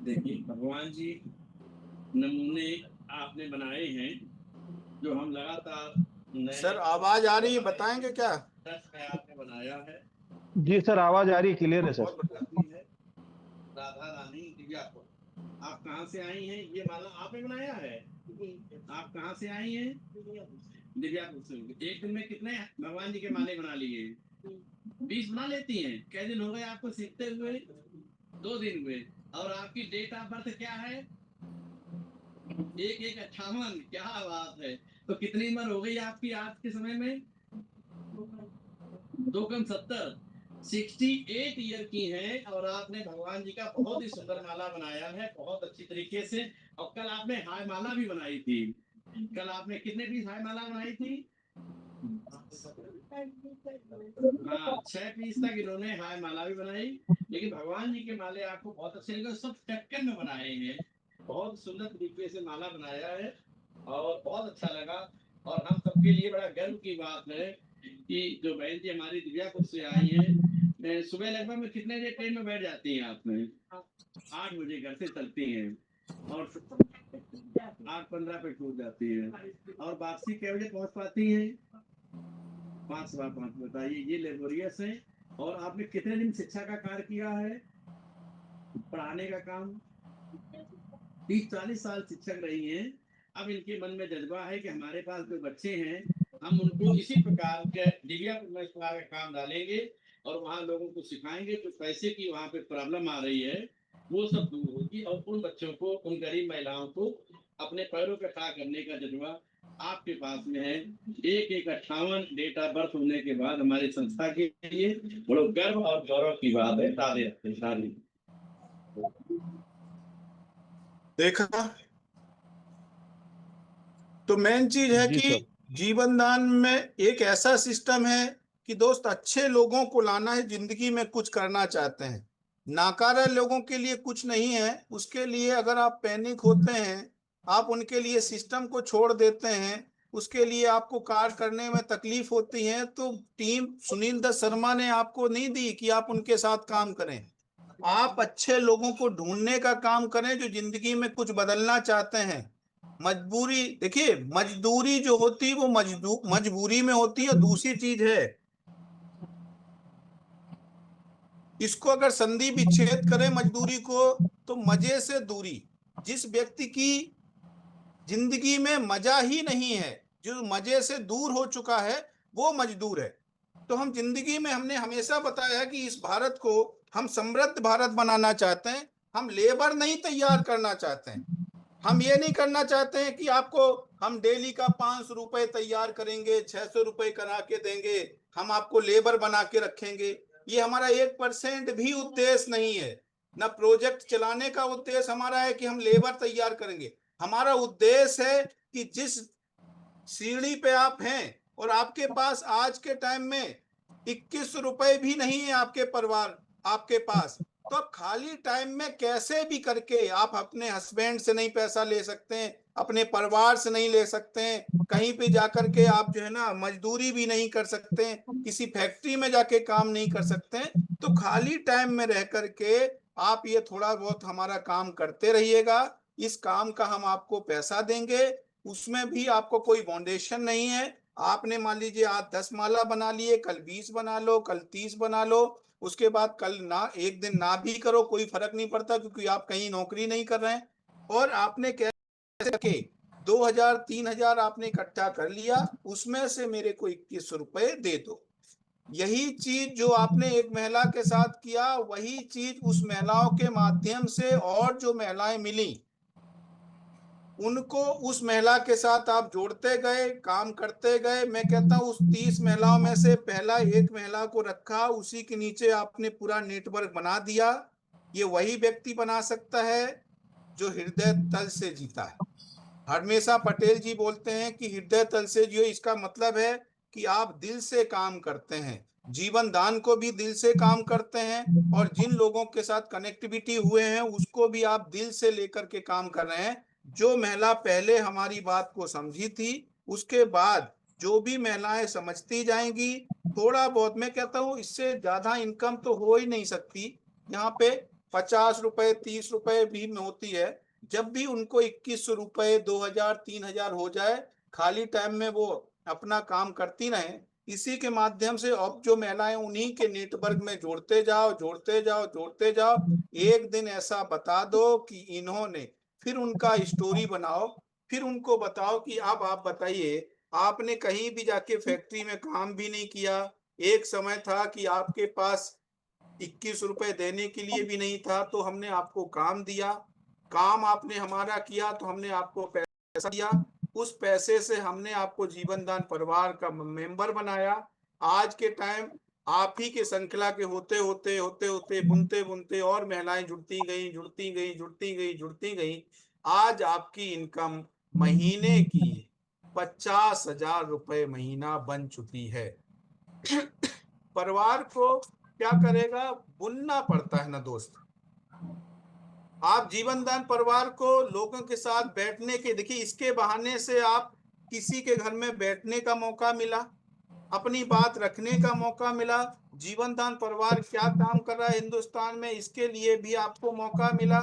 देखिए भगवान जी नमूने आपने बनाए हैं, जो हम लगातार सर आवाज आ रही है, बताएंगे क्या? टच में आपने बनाया है। जी सर, आवाज आ रही है, क्लियर है बहुत सर। बढ़िया है। राधा रानी दिव्या को, आप कहाँ से आई हैं? ये माला आपने बनाया है? आप कहाँ से आई हैं? दिव्यापुर से। एक दिन में कितने भगवान जी के माले बना लिए? 20 बना लेती हैं? कै दिन हो गए आपको सीखते हुए? 2 दिन हुए। और आपकी डेट ऑफ बर्थ क्या है? 1158। क्या बात है। तो कितनी उम्र हो गई आपकी आज के समय में? 2 कम 70। 68 ईयर की हैं, और आपने भगवान जी का बहुत ही सुंदर माला बनाया है, बहुत अच्छी तरीके से। और कल आपने हाय माला भी बनाई थी। कल आपने कितने पीस हाय माला बनाई थी? हाँ, 6 पीस तक इन्होंने हाय माला भी बनाई। लेकिन भगवान जी के माले आपको बहुत अच्छे लगे, सब टक्कर में बनाए हैं। बहुत सुंदर तरीके से माला बनाया है, और बहुत अच्छा लगा। और हम सबके लिए बड़ा गर्व की बात है कि जो बहन जी हमारी दिव्यापुर से आई हैं, सुबह लगभग में कितने बजे ट्रेन में बैठ जाती हैं आप में? 8 बजे घर से चलती हैं, और 8:15 पे छूट जाती है। और वापसी कै बजे पहुंच पाती हैं? 5:15। बताइए, ये लेबोरियस है। और आपने कितने दिन शिक्षा का कार्य किया है, पढ़ाने का काम? 30-40 साल शिक्षक रही हैं। अब इनके मन में जज्बा है कि हमारे पास जो बच्चे हैं, हम उनको इसी प्रकार के दिव्या में इस प्रकार का काम डालेंगे, और वहाँ लोगों को सिखाएंगे। तो पैसे की वहाँ पे प्रॉब्लम आ रही है, वो सब दूर होगी, और उन बच्चों को, उन गरीब महिलाओं को अपने पैरों पे खड़ा करने का जज्बा आपके पास में है। 1158 डेट ऑफ बर्थ होने के बाद हमारी संस्था के लिए बड़ो गर्व और गौरव की बात है। ताली ताली। देखा, तो मेन चीज है जी कि सर। जीवन दान में एक ऐसा सिस्टम है कि दोस्त, अच्छे लोगों को लाना है, जिंदगी में कुछ करना चाहते हैं, नाकारा लोगों के लिए कुछ नहीं है। उसके लिए अगर आप पैनिक होते हैं, आप उनके लिए सिस्टम को छोड़ देते हैं, उसके लिए आपको कार्य करने में तकलीफ होती है, तो टीम सुनील दत्त शर्मा ने आपको नहीं दी कि आप उनके साथ काम करें। आप अच्छे लोगों को ढूंढने का काम करें, जो जिंदगी में कुछ बदलना चाहते हैं। मजबूरी, देखिए, मजदूरी जो होती है वो मजबूरी में होती है, दूसरी चीज है। इसको अगर संधि विच्छेद करें मजदूरी को, तो मजे से दूरी। जिस व्यक्ति की जिंदगी में मजा ही नहीं है, जो मजे से दूर हो चुका है, वो मजदूर है। तो हम जिंदगी में, हमने हमेशा बताया कि इस भारत को हम समृद्ध भारत बनाना चाहते हैं। हम लेबर नहीं तैयार करना चाहते हैं। हम ये नहीं करना चाहते हैं कि आपको हम डेली का 500 रुपए तैयार करेंगे, 600 रुपए करा के देंगे, हम आपको लेबर बना के रखेंगे। ये हमारा 1% भी उद्देश्य नहीं है। ना प्रोजेक्ट चलाने का उद्देश्य हमारा है कि हम लेबर तैयार करेंगे। हमारा उद्देश्य है कि जिस सीढ़ी पे आप हैं, और आपके पास आज के टाइम में 21 रुपए भी नहीं है, आपके परिवार, आपके पास, तो आप खाली टाइम में कैसे भी करके, आप अपने हस्बैंड से नहीं पैसा ले सकते हैं, अपने परिवार से नहीं ले सकते हैं, कहीं पे जाकर के आप जो है ना मजदूरी भी नहीं कर सकते हैं, किसी फैक्ट्री में जाके काम नहीं कर सकते हैं। तो खाली टाइम में रह करके आप ये थोड़ा बहुत हमारा काम करते रहिएगा। इस काम का हम आपको पैसा देंगे, उसमें भी आपको कोई फाउंडेशन नहीं है। आपने मान लीजिए आज 10 माला बना लिए, कल 20 बना लो, कल 30 बना लो। उसके बाद कल ना एक दिन ना भी करो, कोई फर्क नहीं पड़ता, क्योंकि आप कहीं नौकरी नहीं कर रहे हैं। और आपने कैसे के 2000 3000 आपने इकट्ठा कर लिया, उसमें से मेरे को 2100 रुपए दे दो। यही चीज जो आपने एक महिला के साथ किया, वही चीज उस महिलाओं के माध्यम से और जो महिलाएं मिली उनको उस महिला के साथ आप जोड़ते गए, काम करते गए। मैं कहता हूं उस 30 महिलाओं में से पहला एक महिला को रखा, उसी के नीचे आपने पूरा नेटवर्क बना दिया। ये वही व्यक्ति बना सकता है जो हृदय तल से जीता है। हमेशा पटेल जी बोलते हैं कि हृदय तल से जियो, इसका मतलब है कि आप दिल से काम करते हैं, जीवन दान को भी दिल से काम करते हैं, और जिन लोगों के साथ कनेक्टिविटी हुए हैं उसको भी आप दिल से लेकर के काम कर रहे हैं। जो महिला पहले हमारी बात को समझी थी, उसके बाद जो भी महिलाएं समझती जाएंगी, थोड़ा बहुत, मैं कहता हूं इससे ज्यादा इनकम तो हो ही नहीं सकती। यहाँ पे 50 रुपए 30 रुपए भी होती है। जब भी उनको 2100 रुपए 2000 3000 हो जाए, खाली टाइम में वो अपना काम करती रहे, इसी के माध्यम से अब जो महिलाएं उन्हीं के नेटवर्क में जोड़ते जाओ जोड़ते जाओ जोड़ते जाओ। एक दिन ऐसा बता दो कि इन्होंने, फिर उनका स्टोरी बनाओ, फिर उनको बताओ कि अब आप बताइए, आपने कहीं भी जाके फैक्ट्री में काम भी नहीं किया। एक समय था कि आपके पास 21 रुपए देने के लिए भी नहीं था, तो हमने आपको काम दिया, काम आपने हमारा किया तो हमने आपको पैसा दिया, उस पैसे से हमने आपको जीवन दान परिवार का मेंबर बनाया। आज के टाइम आप ही के श्रृंखला के होते होते होते होते बुनते बुनते और महिलाएं जुड़ती गई जुड़ती गई जुड़ती गई जुड़ती गई। आज आपकी इनकम महीने की 50,000 रुपए महीना बन चुकी है। परिवार को क्या करेगा, बुनना पड़ता है ना दोस्त। आप जीवन दान परिवार को लोगों के साथ बैठने के, देखिए इसके बहाने से आप किसी के घर में बैठने का मौका मिला, अपनी बात रखने का मौका मिला। जीवन दान परिवार क्या काम कर रहा है हिंदुस्तान में, इसके लिए भी आपको मौका मिला।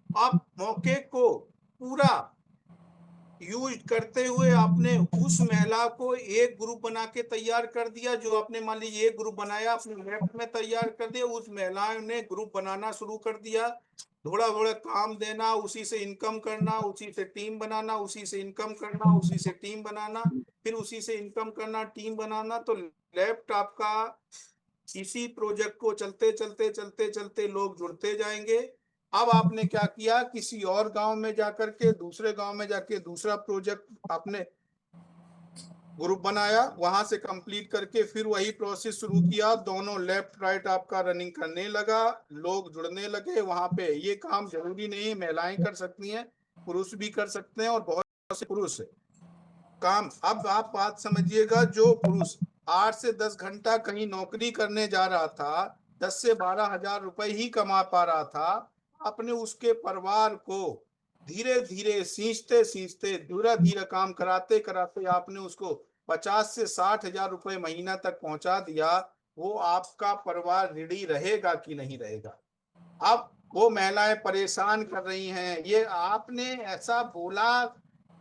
आप मौके को पूरा यूज करते हुए आपने उस महिला को एक ग्रुप बना के तैयार कर दिया। जो आपने मान लीजिए एक ग्रुप बनाया, अपने लेफ्ट में तैयार कर दिया, उस महिलाओं ने ग्रुप बनाना शुरू कर दिया, थोड़ा थोड़ा काम देना, उसी से इनकम करना, उसी से टीम बनाना, उसी से इनकम करना, उसी से टीम बनाना, फिर उसी से इनकम करना, टीम बनाना। तो लेफ्ट आपका इसी प्रोजेक्ट को चलते चलते चलते चलते लोग जुड़ते जाएंगे। अब आपने क्या किया, किसी और गांव में जाकर के, दूसरे गांव में जाके दूसरा प्रोजेक्ट आपने ग्रुप बनाया, वहां से कंप्लीट करके फिर वही प्रोसेस शुरू किया, दोनों लेफ्ट राइट आपका रनिंग करने लगा, लोग जुड़ने लगे वहां पे। ये काम जरूरी नहीं है महिलाएं कर सकती हैं, पुरुष भी कर सकते हैं, और बहुत से पुरुष काम। अब आप बात समझिएगा, जो पुरुष 8 से 10 घंटा कहीं नौकरी करने जा रहा था, 10 से 12,000 रुपए ही कमा पा रहा था, अपने उसके परिवार को धीरे धीरे सींचते सींचते धीरे धीरे काम कराते कराते आपने उसको 50 से 60,000 रुपए महीना तक पहुंचा दिया। वो आपका परिवार ऋणी रहेगा कि नहीं रहेगा? अब वो महिलाएं परेशान कर रही हैं, ये आपने ऐसा बोला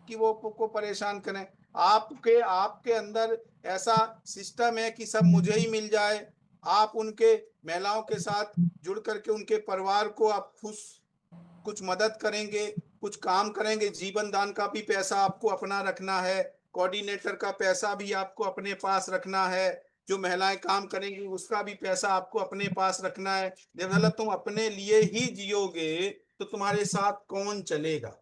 कि वो को परेशान करें? आपके आपके अंदर ऐसा सिस्टम है कि सब मुझे ही मिल जाए। आप उनके महिलाओं के साथ जुड़ करके उनके परिवार को आप खुश कुछ मदद करेंगे, कुछ काम करेंगे। जीवन दान का भी पैसा आपको अपना रखना है, कोऑर्डिनेटर का पैसा भी आपको अपने पास रखना है, जो महिलाएं काम करेंगी उसका भी पैसा आपको अपने पास रखना है। जब तुम अपने लिए ही जियोगे तो तुम्हारे साथ कौन चलेगा?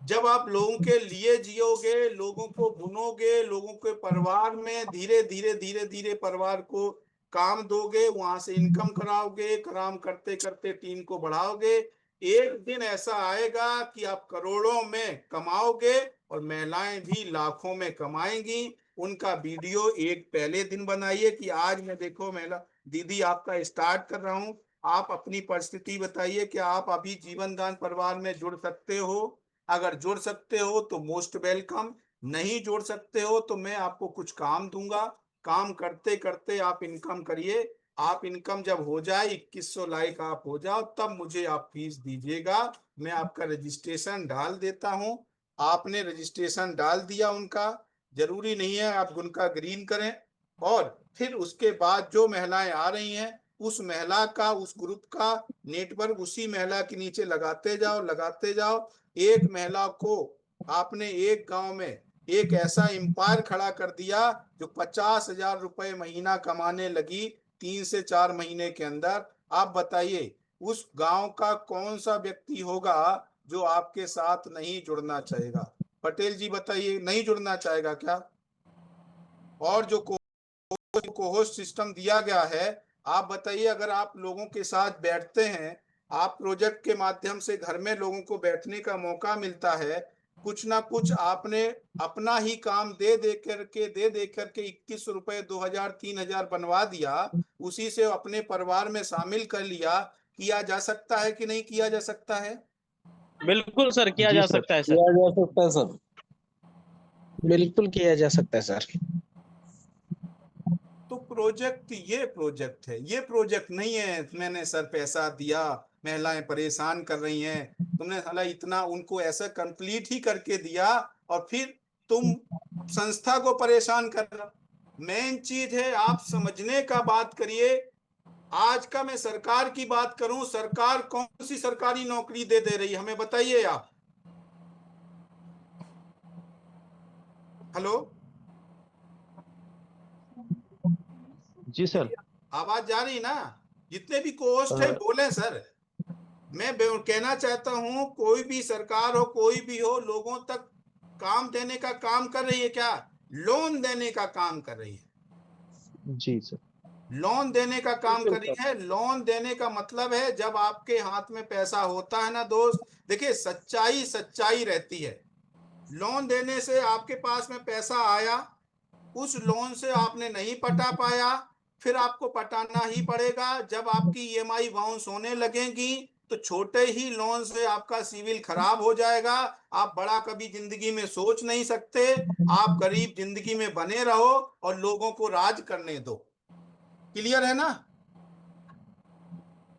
जब आप लोगों के लिए जियोगे, लोगों को बुनोगे, लोगों के परिवार में धीरे धीरे धीरे धीरे परिवार को काम दोगे, वहां से इनकम कराओगे, काम करते करते टीम को बढ़ाओगे, एक दिन ऐसा आएगा कि आप करोड़ों में कमाओगे और महिलाएं भी लाखों में कमाएंगी। उनका वीडियो एक पहले दिन बनाइए कि आज मैं देखो महिला दीदी आपका स्टार्ट कर रहा हूं, आप अपनी परिस्थिति बताइए कि आप अभी जीवन दान परिवार में जुड़ सकते हो। अगर जुड़ सकते हो तो मोस्ट वेलकम, नहीं जुड़ सकते हो तो मैं आपको कुछ काम दूंगा, काम करते करते आप इनकम करिए। आप इनकम जब हो जाए 2100 लाइक आप हो जाओ, तब मुझे आप फीस दीजिएगा, मैं आपका रजिस्ट्रेशन डाल देता हूं। आपने रजिस्ट्रेशन डाल दिया उनका, जरूरी नहीं है आप उनका ग्रीन करें, और फिर उसके बाद जो महिलाएं आ रही हैं उस महिला का, उस ग्रुप का नेटवर्क उसी महिला के नीचे लगाते जाओ। एक महिला को आपने एक गांव में एक ऐसा एम्पायर खड़ा कर दिया जो 50,000 रुपए महीना कमाने लगी 3 से 4 महीने के अंदर। आप बताइए उस गांव का कौन सा व्यक्ति होगा जो आपके साथ नहीं जुड़ना चाहेगा? पटेल जी बताइए, नहीं जुड़ना चाहेगा क्या? और जो कोहोस्ट सिस्टम दिया गया है, आप बताइए, अगर आप लोगों के साथ बैठते हैं, आप प्रोजेक्ट के माध्यम से घर में लोगों को बैठने का मौका मिलता है, कुछ ना कुछ आपने अपना ही काम दे दे करके 21 रुपए 2,000 3,000 बनवा दिया, उसी से अपने परिवार में शामिल कर लिया। किया जा सकता है कि नहीं किया जा सकता है? बिल्कुल सर, किया जी जा सर। सकता है सर। किया जा सकता है सर। बिल्कुल किया जा सकता है सर। तो प्रोजेक्ट ये प्रोजेक्ट नहीं है मैंने सर पैसा दिया, महिलाएं परेशान कर रही हैं, तुमने साला इतना उनको ऐसा कंप्लीट ही करके दिया और फिर तुम संस्था को परेशान कर रहा। मेन चीज है आप समझने का बात करिए। आज का मैं सरकार की बात करूं, सरकार कौन सी सरकारी नौकरी दे रही है हमें बताइए आप। हेलो जी सर। आवाज जा रही ना? जितने भी कोस्ट है बोले सर। मैं कहना चाहता हूं कोई भी सरकार हो, कोई भी हो, लोगों तक काम देने का काम कर रही है क्या? लोन देने का काम कर रही है। जी सर। लोन देने का काम कर रही है। लोन देने का मतलब है जब आपके हाथ में पैसा होता है ना दोस्त, देखिए सच्चाई रहती है। लोन देने से आपके पास में पैसा आया, उस लोन से आपने नहीं पटा पाया, फिर आपको पटाना ही पड़ेगा। जब आपकी ईएमआई बाउंस होने लगेगी तो छोटे ही लोन से आपका सिविल खराब हो जाएगा। आप बड़ा कभी जिंदगी में सोच नहीं सकते। आप गरीब जिंदगी में बने रहो और लोगों को राज करने दो। क्लियर है ना?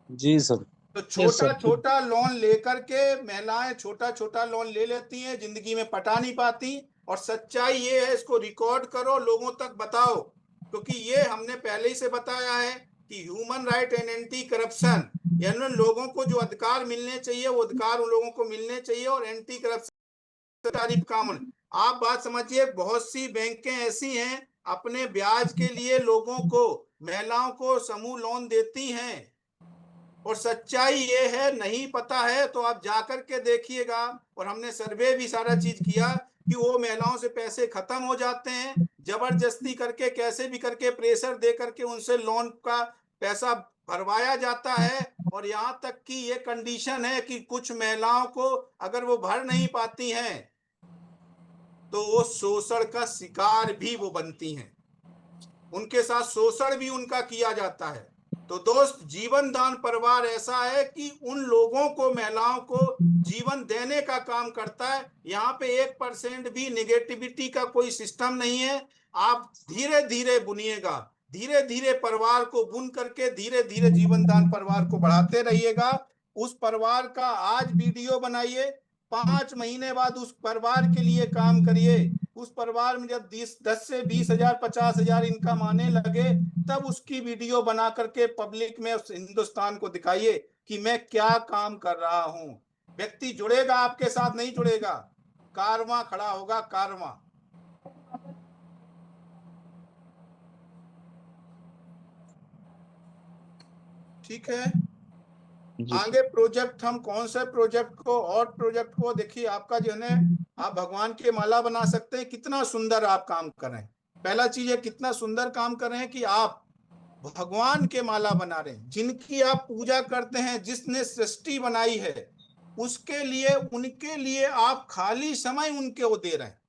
जी सर। तो छोटा छोटा लोन लेकर के महिलाएं छोटा छोटा लोन ले लेती हैं, जिंदगी में पटा नहीं पाती। और सच्चाई ये है, इसको रिकॉर्ड करो, लोगों तक बताओ, क्योंकि ये हमने पहले ही से बताया है कि human right and anti corruption, यानी लोगों को जो अधिकार मिलने चाहिए वो अधिकार उन लोगों को मिलने चाहिए, और एंटी करप्शन कानून। आप बात समझिए, बहुत सी बैंकें ऐसी हैं अपने ब्याज के लिए लोगों को, महिलाओं को समूह लोन देती हैं। और सच्चाई ये है, नहीं पता है तो आप जाकर के देखिएगा। और हमने सर्वे भी सारा चीज किया कि वो महिलाओं से पैसे खत्म हो जाते हैं, जबरदस्ती करके कैसे भी करके प्रेशर दे करके उनसे लोन का पैसा भरवाया जाता है। और यहाँ तक कि ये कंडीशन है कि कुछ महिलाओं को अगर वो भर नहीं पाती हैं तो वो शोषण का शिकार भी वो बनती हैं, उनके साथ शोषण भी उनका किया जाता है। तो दोस्त, जीवन दान परिवार ऐसा है कि उन लोगों को, महिलाओं को जीवन देने का काम करता है। यहाँ पे 1% भी नेगेटिविटी का कोई सिस्टम नहीं है। आप धीरे धीरे बुनिएगा, धीरे धीरे परिवार को बुन करके धीरे धीरे जीवन दान परिवार को बढ़ाते रहिएगा। उस परिवार का आज वीडियो बनाइए, 5 महीने बाद उस परिवार के लिए काम करिए। उस परिवार में जब 10 से 20,000 50,000 इनकम आने लगे, तब उसकी वीडियो बना करके पब्लिक में हिंदुस्तान को दिखाइए कि मैं क्या काम कर रहा हूं। व्यक्ति जुड़ेगा आपके साथ, नहीं जुड़ेगा, कारवां खड़ा होगा, कारवां। ठीक है। आगे प्रोजेक्ट, हम कौन से प्रोजेक्ट को, और प्रोजेक्ट को देखिए, आपका जो है आप भगवान के माला बना सकते हैं। कितना सुंदर आप काम कर रहे हैं। पहला चीज है कितना सुंदर काम कर रहे हैं कि आप भगवान के माला बना रहे हैं, जिनकी आप पूजा करते हैं, जिसने सृष्टि बनाई है, उसके लिए, उनके लिए आप खाली समय उनको दे रहे हैं,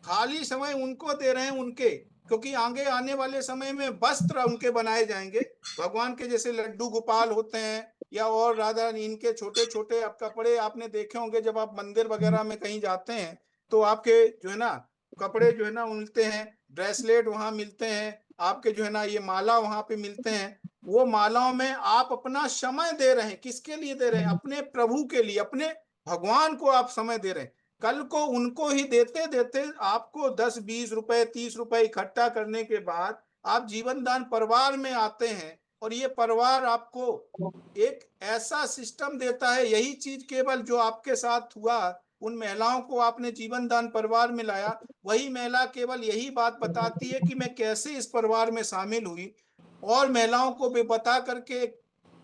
खाली समय उनको दे रहे हैं उनके, क्योंकि आगे आने वाले समय में वस्त्र उनके बनाए जाएंगे। भगवान के जैसे लड्डू गोपाल होते हैं या और राधा इनके छोटे छोटे आप कपड़े आपने देखे होंगे, जब आप मंदिर वगैरह में कहीं जाते हैं तो आपके जो है ना कपड़े जो है ना मिलते हैं, ब्रेसलेट वहां मिलते हैं, आपके जो है ना ये माला वहां पे मिलते हैं। वो मालाओं में आप अपना समय दे रहे हैं। किसके लिए दे रहे हैं? अपने प्रभु के लिए, अपने भगवान को आप समय दे रहे हैं। कल को उनको ही देते देते आपको 10-20 रुपए 30 रुपए इकट्ठा करने के बाद आप जीवन दान परिवार में आते हैं और ये परिवार आपको एक ऐसा सिस्टम देता है। यही चीज केवल जो आपके साथ हुआ, उन महिलाओं को आपने जीवन दान परिवार में लाया, वही महिला केवल यही बात बताती है कि मैं कैसे इस परिवार में शामिल हुई, और महिलाओं को भी बता करके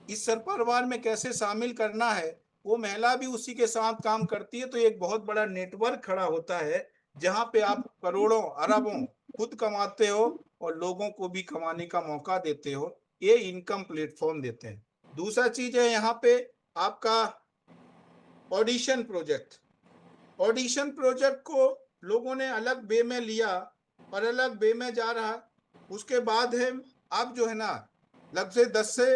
इस सर परिवार में कैसे शामिल करना है, वो महिला भी उसी के साथ काम करती है। तो एक बहुत बड़ा नेटवर्क खड़ा होता है, जहां पे आप करोड़ों अरबों खुद कमाते हो और लोगों को भी कमाने का मौका देते हो। ये इनकम प्लेटफॉर्म देते हैं। दूसरा चीज है यहाँ पे आपका ऑडिशन प्रोजेक्ट। ऑडिशन प्रोजेक्ट को लोगों ने अलग वे में लिया और अलग वे में जा रहा। उसके बाद है अब जो है ना, लग से 10 से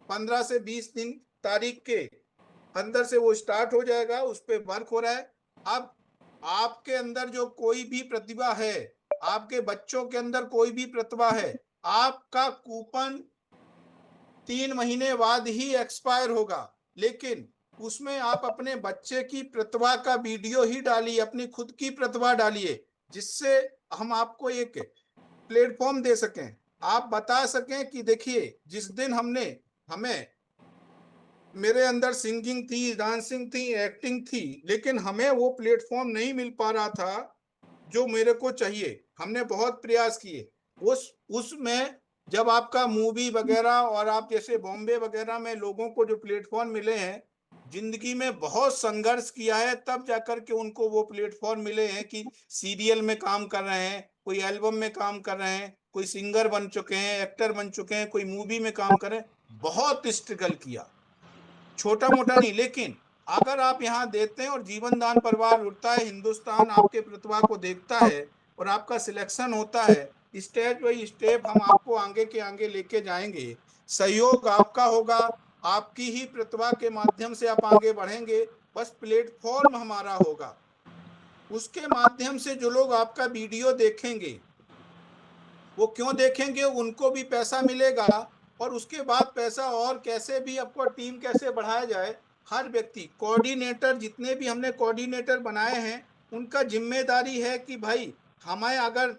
15 से 20 दिन तारीख के अंदर से वो स्टार्ट हो जाएगा, उस पर वर्क हो रहा है। अब आपके अंदर जो कोई भी प्रतिभा है, आपके बच्चों के अंदर कोई भी प्रतिभा है, आपका कूपन 3 महीने बाद ही एक्सपायर होगा, लेकिन उसमें आप अपने बच्चे की प्रतिभा का वीडियो ही डालिए, अपनी खुद की प्रतिभा डालिए, जिससे हम आपको एक प्लेटफॉर्म दे सकें। आप बता सकें कि देखिए, जिस दिन हमें मेरे अंदर सिंगिंग थी, डांसिंग थी, एक्टिंग थी, लेकिन हमें वो प्लेटफॉर्म नहीं मिल पा रहा था जो मेरे को चाहिए। हमने बहुत प्रयास किए, उसमें जब आपका मूवी वगैरह और आप जैसे बॉम्बे वगैरह में लोगों को जो प्लेटफॉर्म मिले हैं, जिंदगी में बहुत संघर्ष किया है, तब जाकर के उनको वो प्लेटफॉर्म मिले हैं कि सीरियल में काम कर रहे हैं, कोई एल्बम में काम कर रहे हैं, कोई सिंगर बन चुके हैं, एक्टर बन चुके हैं, कोई मूवी में काम कर रहे हैं। बहुत स्ट्रगल किया, छोटा मोटा नहीं। लेकिन अगर आप यहाँ देते हैं और जीवन दान परिवार उठता है, हिंदुस्तान आपके प्रतिभा को देखता है और आपका सिलेक्शन होता है, स्टेप बाई स्टेप हम आपको आगे के आगे लेके जाएंगे। सहयोग आपका होगा, आपकी ही प्रतिभा के माध्यम से आप आगे बढ़ेंगे। बस प्लेटफॉर्म हमारा होगा, उसके माध्यम से जो लोग आपका वीडियो देखेंगे, वो क्यों देखेंगे, उनको भी पैसा मिलेगा। और उसके बाद पैसा और कैसे भी आपको टीम कैसे बढ़ाया जाए, हर व्यक्ति कोऑर्डिनेटर, जितने भी हमने कोऑर्डिनेटर बनाए हैं, उनका जिम्मेदारी है कि भाई हमें अगर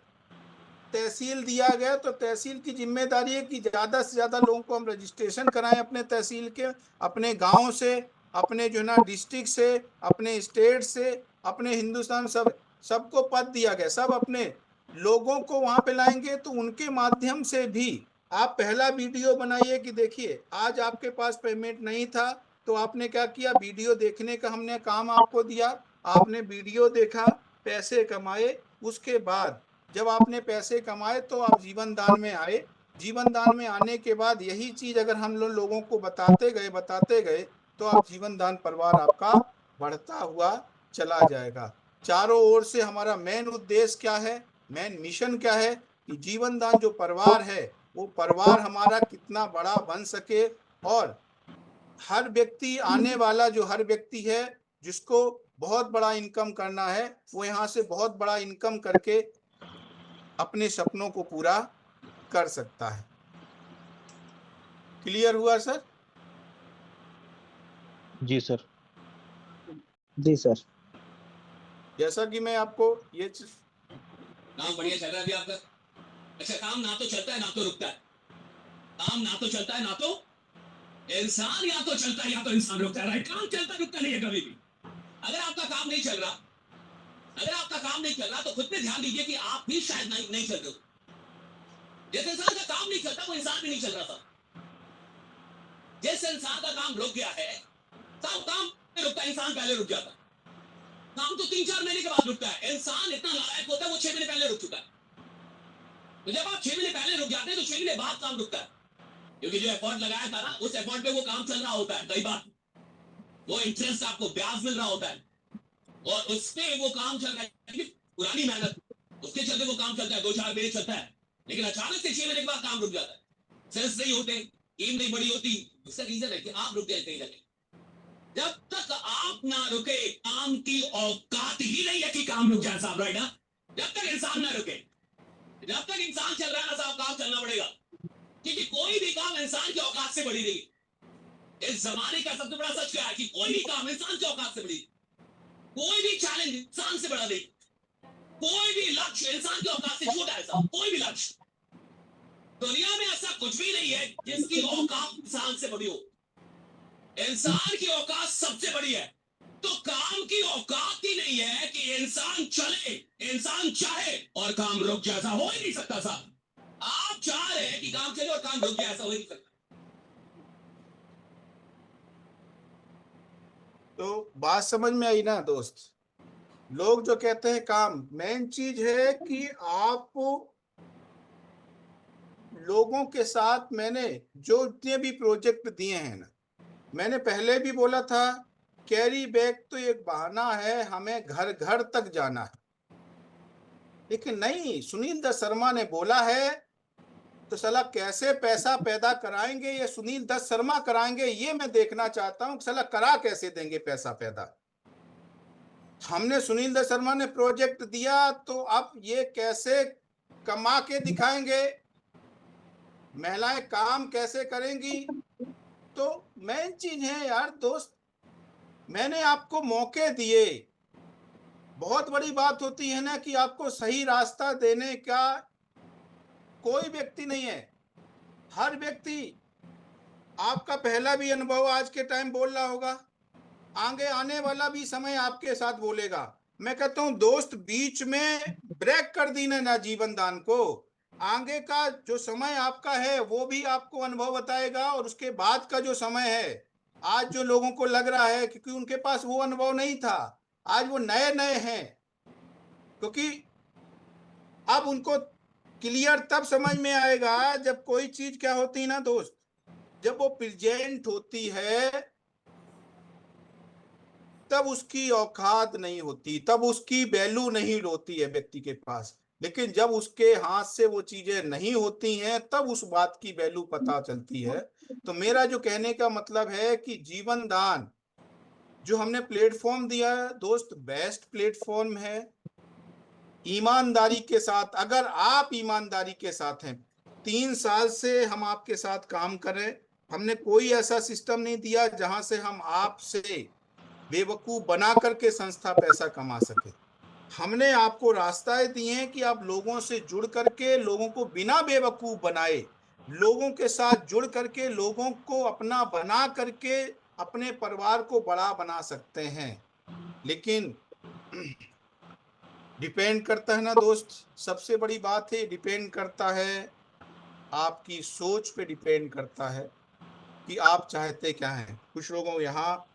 तहसील दिया गया तो तहसील की जिम्मेदारी है कि ज़्यादा से ज़्यादा लोगों को हम रजिस्ट्रेशन कराएं अपने तहसील के, अपने गांव से, अपने जो ना डिस्ट्रिक्ट से, अपने स्टेट से, अपने हिंदुस्तान, सबको पद दिया गया, सब अपने लोगों को वहां पे लाएंगे। तो उनके माध्यम से भी आप पहला वीडियो बनाइए कि देखिए, आज आपके पास पेमेंट नहीं था तो आपने क्या किया, वीडियो देखने का हमने काम आपको दिया, आपने वीडियो देखा, पैसे कमाए। उसके बाद जब आपने पैसे कमाए तो आप जीवन दान में आए। जीवन दान में आने के बाद यही चीज अगर हम लोगों को बताते गए तो आप जीवन दान परिवार आपका बढ़ता हुआ चला जाएगा। चारों ओर से हमारा मेन उद्देश्य क्या है, मेन मिशन क्या है कि जीवन दान जो परिवार है, वो परिवार हमारा कितना बड़ा बन सके, और हर व्यक्ति, आने वाला जो हर व्यक्ति है जिसको बहुत बड़ा इनकम करना है, वो यहाँ से बहुत बड़ा इनकम करके अपने सपनों को पूरा कर सकता है। क्लियर हुआ सर? जी सर। जी सर। जैसा कि मैं आपको ये काम बढ़िया चल रहा है अभी आपका। अच्छा, काम ना तो चलता है ना तो रुकता है, काम ना तो चलता है ना तो इंसान, या तो चलता है या तो इंसान रुकता है। राइट, काम चलता रुकता नहीं है कभी भी। अगर आपका काम नहीं चल रहा, तो खुद पे ध्यान दीजिए कि आप भी शायद नहीं चल रहे हो। जिस इंसान का काम नहीं चलता वो इंसान भी नहीं चल रहा था। जिस इंसान का काम रुक गया है, सब काम रुकता है, इंसान पहले रुक जाता है। काम तो 3-4 महीने के बाद रुकता है, इंसान इतना लायक होता है वो 6 महीने पहले रुक चुका है। तो जब आप 6 महीने पहले रुक जाते हैं तो 6 महीने बाद काम रुकता है, क्योंकि जो एफर्ट लगाया था ना, उस एफर्ट पे वो काम चल रहा होता है। कई बार वो इंटरेस्ट आपको ब्याज मिल रहा होता है और उससे वो काम चल रहा है, पुरानी मेहनत, उसके चलते वो काम चलता है, 2-4 महीने चलता है। लेकिन अचानक से 6 महीने के बाद काम रुक जाता है, सेल्स नहीं होते, टीम नहीं बड़ी होती। उसका रीजन है कि आप रुक गए कहीं ना कहीं। जब तक आप ना रुके, काम की औकात ही नहीं है कि काम रुक जाए साहब। राइट ना? जब तक इंसान ना रुके, जब तक इंसान चल रहा है ना साहब, काम चलना पड़ेगा, क्योंकि कोई भी काम इंसान की औकात से बड़ी नहीं। इस जमाने का सबसे बड़ा सच क्या है कि कोई भी काम इंसान की औकात से बड़ी, कोई भी चैलेंज इंसान से बड़ा नहीं, कोई भी लक्ष्य इंसान की औकात से छोटा है साहब, कोई भी लक्ष्य। दुनिया में ऐसा कुछ भी नहीं है जिसकी औकात इंसान से बड़ी हो। इंसान की औकात सबसे बड़ी है। तो काम की औकात ही नहीं है कि इंसान चले, इंसान चाहे और काम रुक जाए। ऐसा हो ही नहीं सकता साहब। आप चाह रहे हैं कि काम चले और काम रुक जाए, ऐसा हो ही नहीं सकता। तो बात समझ में आई ना दोस्त? लोग जो कहते हैं काम, मेन चीज है कि आप लोगों के साथ, मैंने जो इतने भी प्रोजेक्ट दिए हैं ना, मैंने पहले भी बोला था, कैरी बैग तो एक बहाना है, हमें घर घर तक जाना है। लेकिन नहीं, सुनील दत्त शर्मा ने बोला है, तो साला कैसे पैसा पैदा कराएंगे ये सुनील दत्त शर्मा कराएंगे, ये मैं देखना चाहता हूँ। साला करा कैसे देंगे पैसा पैदा? हमने सुनील दत्त शर्मा ने प्रोजेक्ट दिया, तो अब ये कैसे कमा के दिखाएंगे, महिलाएं काम कैसे करेंगी? तो मेन चीज है यार दोस्त, मैंने आपको मौके दिए। बहुत बड़ी बात होती है ना कि आपको सही रास्ता देने का कोई व्यक्ति नहीं है। हर व्यक्ति, आपका पहला भी अनुभव आज के टाइम बोल रहा होगा, आगे आने वाला भी समय आपके साथ बोलेगा। मैं कहता हूं दोस्त, बीच में ब्रेक कर दी ना जीवन दान को। आगे का जो समय आपका है वो भी आपको अनुभव बताएगा, और उसके बाद का जो समय है, आज जो लोगों को लग रहा है क्योंकि उनके पास वो अनुभव नहीं था, आज वो नए नए हैं, क्योंकि अब उनको क्लियर तब समझ में आएगा जब कोई चीज क्या होती है ना दोस्त, जब वो प्रेजेंट होती है तब उसकी औकात नहीं होती, तब उसकी वैल्यू नहीं होती है व्यक्ति के पास। लेकिन जब उसके हाथ से वो चीजें नहीं होती हैं तब उस बात की वैल्यू पता चलती है। तो मेरा जो कहने का मतलब है कि जीवन दान जो हमने प्लेटफॉर्म दिया है दोस्त, बेस्ट प्लेटफॉर्म है। ईमानदारी के साथ, अगर आप ईमानदारी के साथ हैं, 3 साल से हम आपके साथ काम कर रहे हैं, हमने कोई ऐसा सिस्टम नहीं दिया जहां से हम आपसे बेवकूफ बना करके संस्था पैसा कमा सके। हमने आपको रास्ताएं दिए हैं कि आप लोगों से जुड़ करके, लोगों को बिना बेवकूफ बनाए, लोगों के साथ जुड़ करके, लोगों को अपना बना करके अपने परिवार को बड़ा बना सकते हैं। लेकिन डिपेंड करता है ना दोस्त, सबसे बड़ी बात है, डिपेंड करता है आपकी सोच पे, डिपेंड करता है कि आप चाहते क्या हैं। कुछ लोगों यहाँ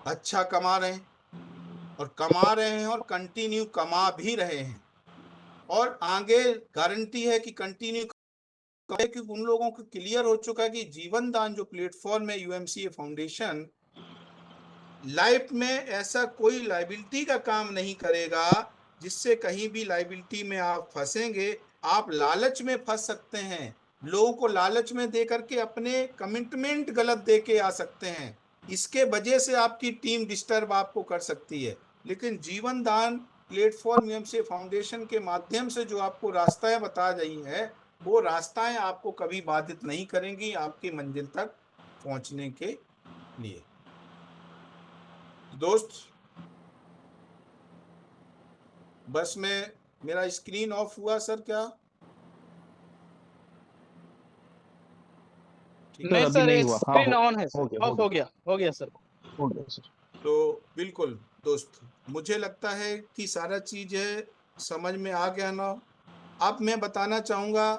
अच्छा कमा रहे हैं, और कमा रहे हैं और कंटिन्यू कमा भी रहे हैं, और आगे गारंटी है कि कंटिन्यू, क्योंकि उन लोगों को क्लियर हो चुका है कि जीवन दान जो प्लेटफॉर्म है यूएमसीए फाउंडेशन, लाइफ में ऐसा कोई लाइबिलिटी का काम नहीं करेगा जिससे कहीं भी लाइबिलिटी में आप फंसेंगे। आप लालच में फंस सकते हैं, लोगों को लालच में दे करके अपने कमिटमेंट गलत दे के आ सकते हैं, इसके वजह से आपकी टीम डिस्टर्ब आपको कर सकती है। लेकिन जीवन दान प्लेटफॉर्म यूएमसीए फाउंडेशन के माध्यम से जो आपको रास्ताएं बता रही है, वो रास्ताएं आपको कभी बाधित नहीं करेंगी आपकी मंजिल तक पहुंचने के लिए। दोस्त बस में मेरा स्क्रीन ऑफ हुआ सर क्या? ठीक नहीं अभी सर, नहीं एक हुआ, हाँ स्क्रीन ऑन है हो सर, गया हो ऑफ हो गया गया, हो गया सर। हो गया सर। तो बिल्कुल दोस्त, मुझे लगता है कि सारा चीज है समझ में आ गया ना। अब मैं बताना चाहूंगा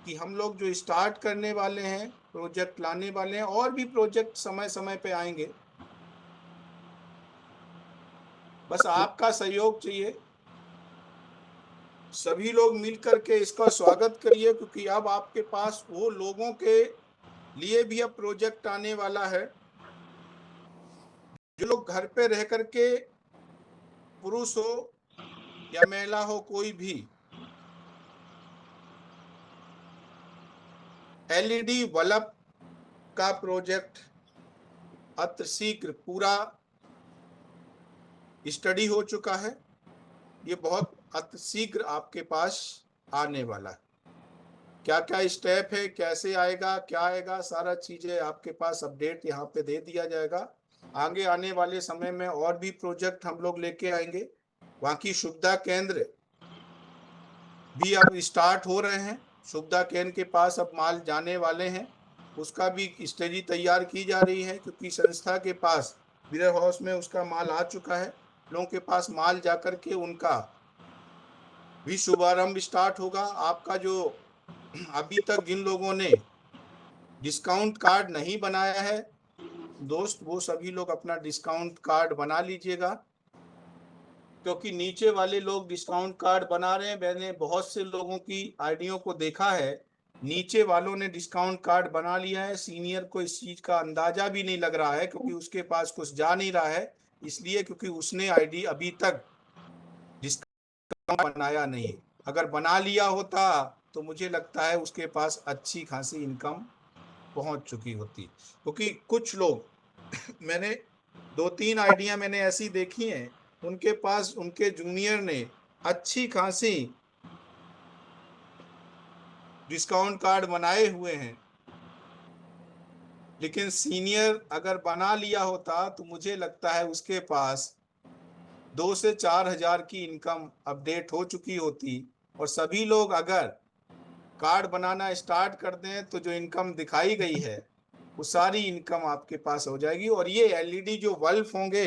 कि हम लोग जो स्टार्ट करने वाले हैं, प्रोजेक्ट लाने वाले हैं, और भी प्रोजेक्ट समय समय पे आएंगे, बस आपका सहयोग चाहिए। सभी लोग मिल करके इसका स्वागत करिए, क्योंकि अब आपके पास वो लोगों के लिए भी अब प्रोजेक्ट आने वाला है जो लोग घर पे रह करके, पुरुष हो या महिला हो, कोई भी एलईडी बल्ब का प्रोजेक्ट अति शीघ्र पूरा स्टडी हो चुका है। ये बहुत अति शीघ्र आपके पास आने वाला है। क्या क्या स्टेप है, कैसे आएगा, क्या आएगा, सारा चीजें आपके पास अपडेट यहाँ पे दे दिया जाएगा। आगे आने वाले समय में और भी प्रोजेक्ट हम लोग लेके आएंगे। बाकी सुविधा केंद्र भी अब स्टार्ट हो रहे हैं। सुविधा केंद्र के पास अब माल जाने वाले हैं, उसका भी स्ट्रेटजी तैयार की जा रही है, क्योंकि संस्था के पास वेयर हाउस में उसका माल आ चुका है। लोगों के पास माल जाकर के उनका भी शुभारंभ स्टार्ट होगा। आपका जो अभी तक जिन लोगों ने डिस्काउंट कार्ड नहीं बनाया है दोस्त, वो सभी लोग अपना डिस्काउंट कार्ड बना लीजिएगा, क्योंकि नीचे वाले लोग डिस्काउंट कार्ड बना रहे हैं। मैंने बहुत से लोगों की आईडियों को देखा है, नीचे वालों ने डिस्काउंट कार्ड बना लिया है। सीनियर को इस चीज का अंदाजा भी नहीं लग रहा है, क्योंकि उसके पास कुछ जा नहीं रहा है, इसलिए क्योंकि उसने आईडी अभी तक डिस्काउंट बनाया नहीं। अगर बना लिया होता तो मुझे लगता है उसके पास अच्छी खासी इनकम पहुंच चुकी होती, क्योंकि कुछ लोग मैंने 2-3 आइडिया मैंने ऐसी देखी हैं, उनके पास उनके जूनियर ने अच्छी खासी डिस्काउंट कार्ड बनाए हुए हैं, लेकिन सीनियर अगर बना लिया होता तो मुझे लगता है उसके पास 2 से 4 हजार की इनकम अपडेट हो चुकी होती। और सभी लोग अगर कार्ड बनाना स्टार्ट कर दें तो जो इनकम दिखाई गई है वो सारी इनकम आपके पास हो जाएगी। और ये एलईडी जो बल्ब होंगे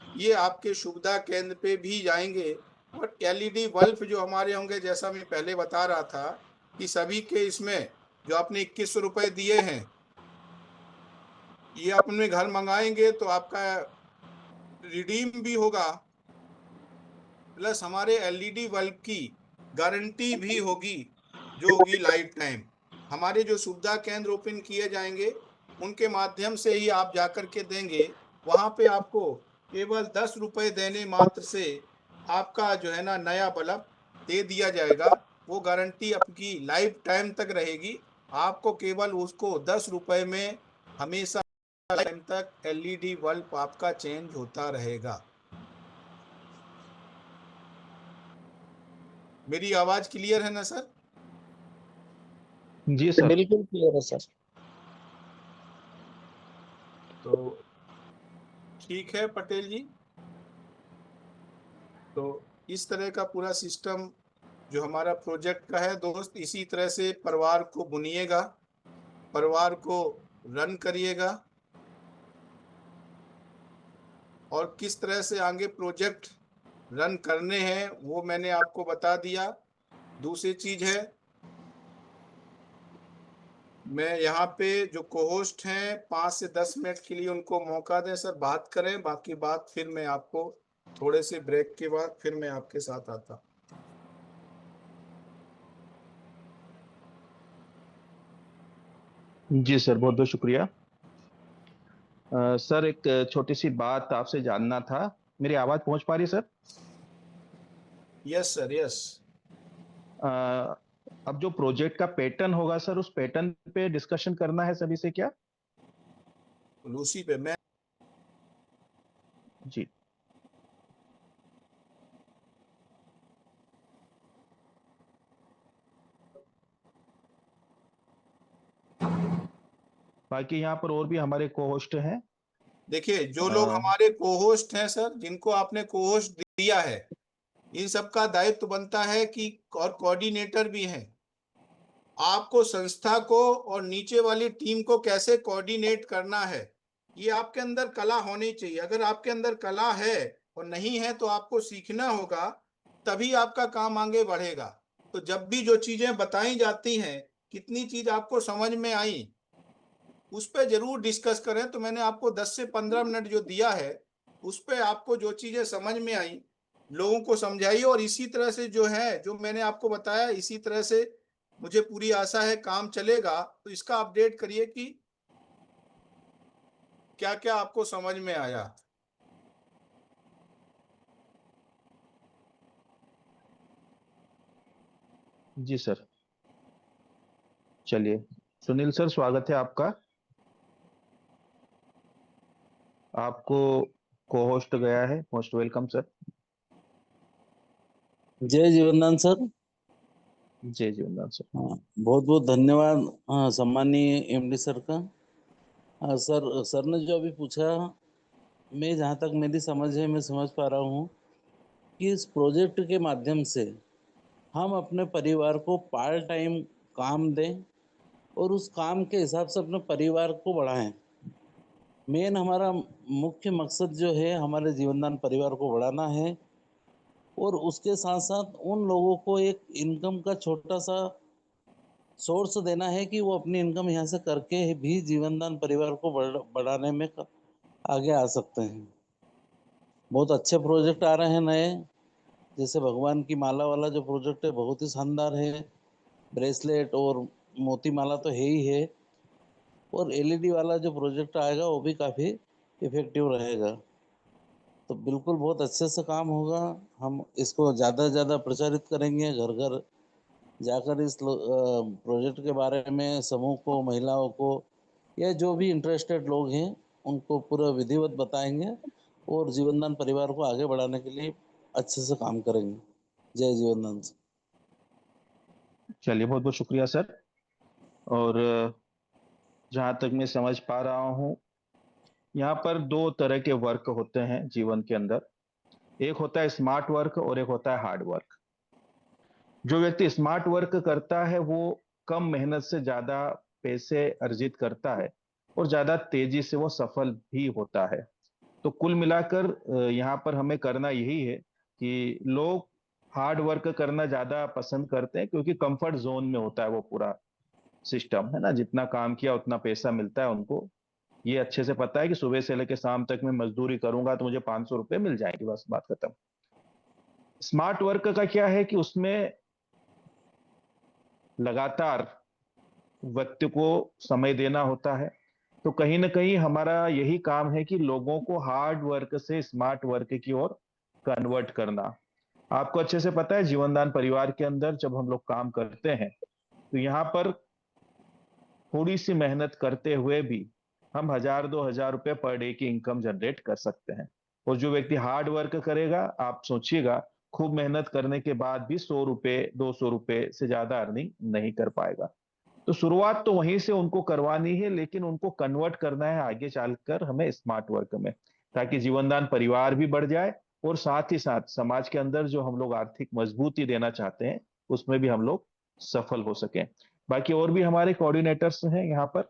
ये आपके सुविधा केंद्र पे भी जाएंगे। और एलईडी बल्ब जो हमारे होंगे, जैसा मैं पहले बता रहा था कि सभी के इसमें जो आपने 2100 रुपए दिए हैं, ये अपने घर मंगाएंगे तो आपका रिडीम भी होगा, प्लस हमारे एलईडी बल्ब की गारंटी भी होगी, जो होगी लाइफ टाइम। हमारे जो सुविधा केंद्र ओपन किए जाएंगे उनके माध्यम से ही आप जाकर के देंगे, वहां पे आपको केवल 10 रुपए देने मात्र से आपका जो है ना नया बल्ब दे दिया जाएगा। वो गारंटी आपकी लाइफ टाइम तक रहेगी। आपको केवल उसको 10 रुपए में हमेशा टाइम तक एलईडी बल्ब आपका चेंज होता रहेगा। मेरी आवाज क्लियर है ना सर? जी सर। बिल्कुल क्लियर है सर। तो ठीक है पटेल जी, तो इस तरह का पूरा सिस्टम जो हमारा प्रोजेक्ट का है दोस्त, इसी तरह से परिवार को बुनिएगा, परिवार को रन करिएगा। और किस तरह से आगे प्रोजेक्ट रन करने हैं वो मैंने आपको बता दिया। दूसरी चीज है, मैं यहाँ पे जो कोहोस्ट हैं 5 से 10 मिनट के लिए उनको मौका दें सर, बात करें, बाकी बात फिर मैं आपको थोड़े से ब्रेक के बाद फिर मैं आपके साथ आता। जी सर, बहुत बहुत शुक्रिया। सर, एक छोटी सी बात आपसे जानना था। मेरी आवाज पहुंच पा रही है sir? Yes sir, yes. Uh, अब जो प्रोजेक्ट का पैटर्न होगा सर, उस पैटर्न पे डिस्कशन करना है सभी से क्या? उसी पे मैं जी। बाकी यहाँ पर और भी हमारे को होस्ट हैं। देखिए, जो लोग हमारे कोहोस्ट हैं सर, जिनको आपने कोहोस्ट दिया है, इन सबका दायित्व बनता है कि, और कोऑर्डिनेटर भी हैं, आपको संस्था को और नीचे वाली टीम को कैसे कोऑर्डिनेट करना है, ये आपके अंदर कला होनी चाहिए। अगर आपके अंदर कला है और नहीं है तो आपको सीखना होगा, तभी आपका काम आगे बढ़ेगा। तो जब भी जो चीजें बताई जाती हैं, कितनी चीज आपको समझ में आई, उस पर जरूर डिस्कस करें। तो मैंने आपको 10 से 15 मिनट जो दिया है, उस पर आपको जो चीजें समझ में आई लोगों को समझाइए। और इसी तरह से जो है, जो मैंने आपको बताया, इसी तरह से मुझे पूरी आशा है काम चलेगा। तो इसका अपडेट करिए कि क्या क्या आपको समझ में आया। जी सर। चलिए, सुनील सर, स्वागत है आपका। आपको को होस्ट गया है, मोस्ट वेलकम सर। जय जीवनदान सर। जय जीवनदान सर। बहुत बहुत धन्यवाद सम्मानीय एमडी सर का। सर ने जो अभी पूछा, मैं जहाँ तक मेरी समझ है, मैं समझ पा रहा हूँ कि इस प्रोजेक्ट के माध्यम से हम अपने परिवार को पार्ट टाइम काम दें और उस काम के हिसाब से अपने परिवार को बढ़ाएं। मेन हमारा मुख्य मकसद जो है हमारे जीवनदान परिवार को बढ़ाना है और उसके साथ साथ उन लोगों को एक इनकम का छोटा सा सोर्स देना है कि वो अपनी इनकम यहाँ से करके भी जीवनदान परिवार को बढ़ाने में आगे आ सकते हैं। बहुत अच्छे प्रोजेक्ट आ रहे हैं नए, जैसे भगवान की माला वाला जो प्रोजेक्ट है बहुत ही शानदार है। ब्रेसलेट और मोती माला तो है ही है, और एलईडी वाला जो प्रोजेक्ट आएगा वो भी काफ़ी इफेक्टिव रहेगा। तो बिल्कुल बहुत अच्छे से काम होगा। हम इसको ज़्यादा से ज़्यादा प्रचारित करेंगे, घर घर जाकर इस प्रोजेक्ट के बारे में समूह को, महिलाओं को या जो भी इंटरेस्टेड लोग हैं उनको पूरा विधिवत बताएंगे और जीवनदान परिवार को आगे बढ़ाने के लिए अच्छे से काम करेंगे। जय जीवनदान। चलिए, बहुत बहुत शुक्रिया सर। और जहां तक मैं समझ पा रहा हूँ, यहाँ पर दो तरह के वर्क होते हैं जीवन के अंदर। एक होता है स्मार्ट वर्क और एक होता है हार्ड वर्क। जो व्यक्ति स्मार्ट वर्क करता है वो कम मेहनत से ज्यादा पैसे अर्जित करता है और ज्यादा तेजी से वो सफल भी होता है। तो कुल मिलाकर यहाँ पर हमें करना यही है कि लोग हार्ड वर्क करना ज्यादा पसंद करते हैं, क्योंकि कंफर्ट जोन में होता है वो पूरा सिस्टम, है ना। जितना काम किया उतना पैसा मिलता है उनको। ये अच्छे से पता है कि सुबह से लेकर शाम तक मैं मजदूरी करूंगा तो मुझे 500 रुपए मिल जाएंगे, बस बात खत्म। स्मार्ट वर्क का क्या है कि उसमें लगातार व्यक्ति को समय देना होता है। तो कहीं ना कहीं हमारा यही काम है कि लोगों को हार्ड वर्क से स्मार्ट वर्क की ओर कन्वर्ट करना। आपको अच्छे से पता है, जीवनदान परिवार के अंदर जब हम लोग काम करते हैं तो यहाँ पर थोड़ी सी मेहनत करते हुए भी हम 1000-2000 रुपए पर डे की इनकम जनरेट कर सकते हैं। और जो व्यक्ति हार्ड वर्क करेगा, आप सोचिएगा, खूब मेहनत करने के बाद भी 100 रुपए 200 रुपए से ज्यादा अर्निंग नहीं कर पाएगा। तो शुरुआत तो वहीं से उनको करवानी है, लेकिन उनको कन्वर्ट करना है आगे चलकर हमें स्मार्ट वर्क में, ताकि जीवनदान परिवार भी बढ़ जाए और साथ ही साथ समाज के अंदर जो हम लोग आर्थिक मजबूती देना चाहते हैं उसमें भी हम लोग सफल हो सकें। बाकी और भी हमारे कोऑर्डिनेटर्स हैं यहाँ पर,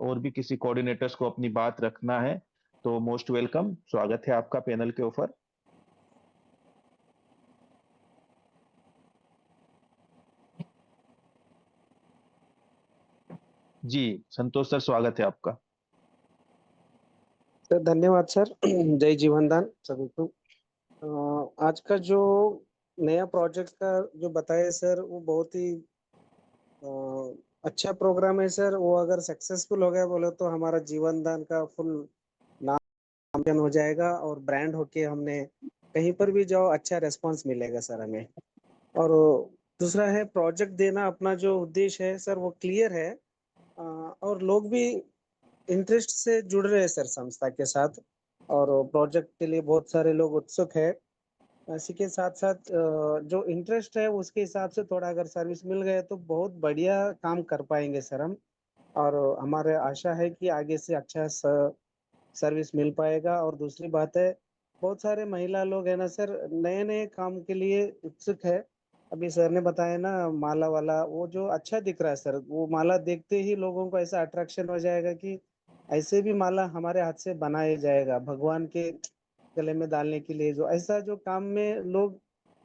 और भी किसी कोऑर्डिनेटर्स को अपनी बात रखना है तो मोस्ट वेलकम, स्वागत है आपका पैनल के ऊपर। जी संतोष सर, स्वागत है आपका। सर धन्यवाद सर। जय जीवनदान सभी को। आज का जो नया प्रोजेक्ट का जो बताया सर वो बहुत ही अच्छा प्रोग्राम है सर। वो अगर सक्सेसफुल हो गया बोले तो हमारा जीवनदान का फुल नाम हो जाएगा और ब्रांड होके हमने कहीं पर भी जाओ अच्छा रेस्पॉन्स मिलेगा सर हमें। और दूसरा है प्रोजेक्ट देना, अपना जो उद्देश्य है सर वो क्लियर है। और लोग भी इंटरेस्ट से जुड़ रहे हैं सर संस्था के साथ, और प्रोजेक्ट के लिए बहुत सारे लोग उत्सुक है। इसी के साथ साथ जो इंटरेस्ट है उसके हिसाब से थोड़ा अगर सर्विस मिल गए तो बहुत बढ़िया काम कर पाएंगे सर हम। और हमारे आशा है कि आगे से अच्छा सर्विस मिल पाएगा। और दूसरी बात है, बहुत सारे महिला लोग है ना सर, नए नए काम के लिए उत्सुक है। अभी सर ने बताया ना माला वाला, वो जो अच्छा दिख रहा है सर, वो माला देखते ही लोगों को ऐसा अट्रैक्शन हो जाएगा कि ऐसे भी माला हमारे हाथ से बनाया जाएगा भगवान के गले में डालने के लिए। जो ऐसा जो काम में लोग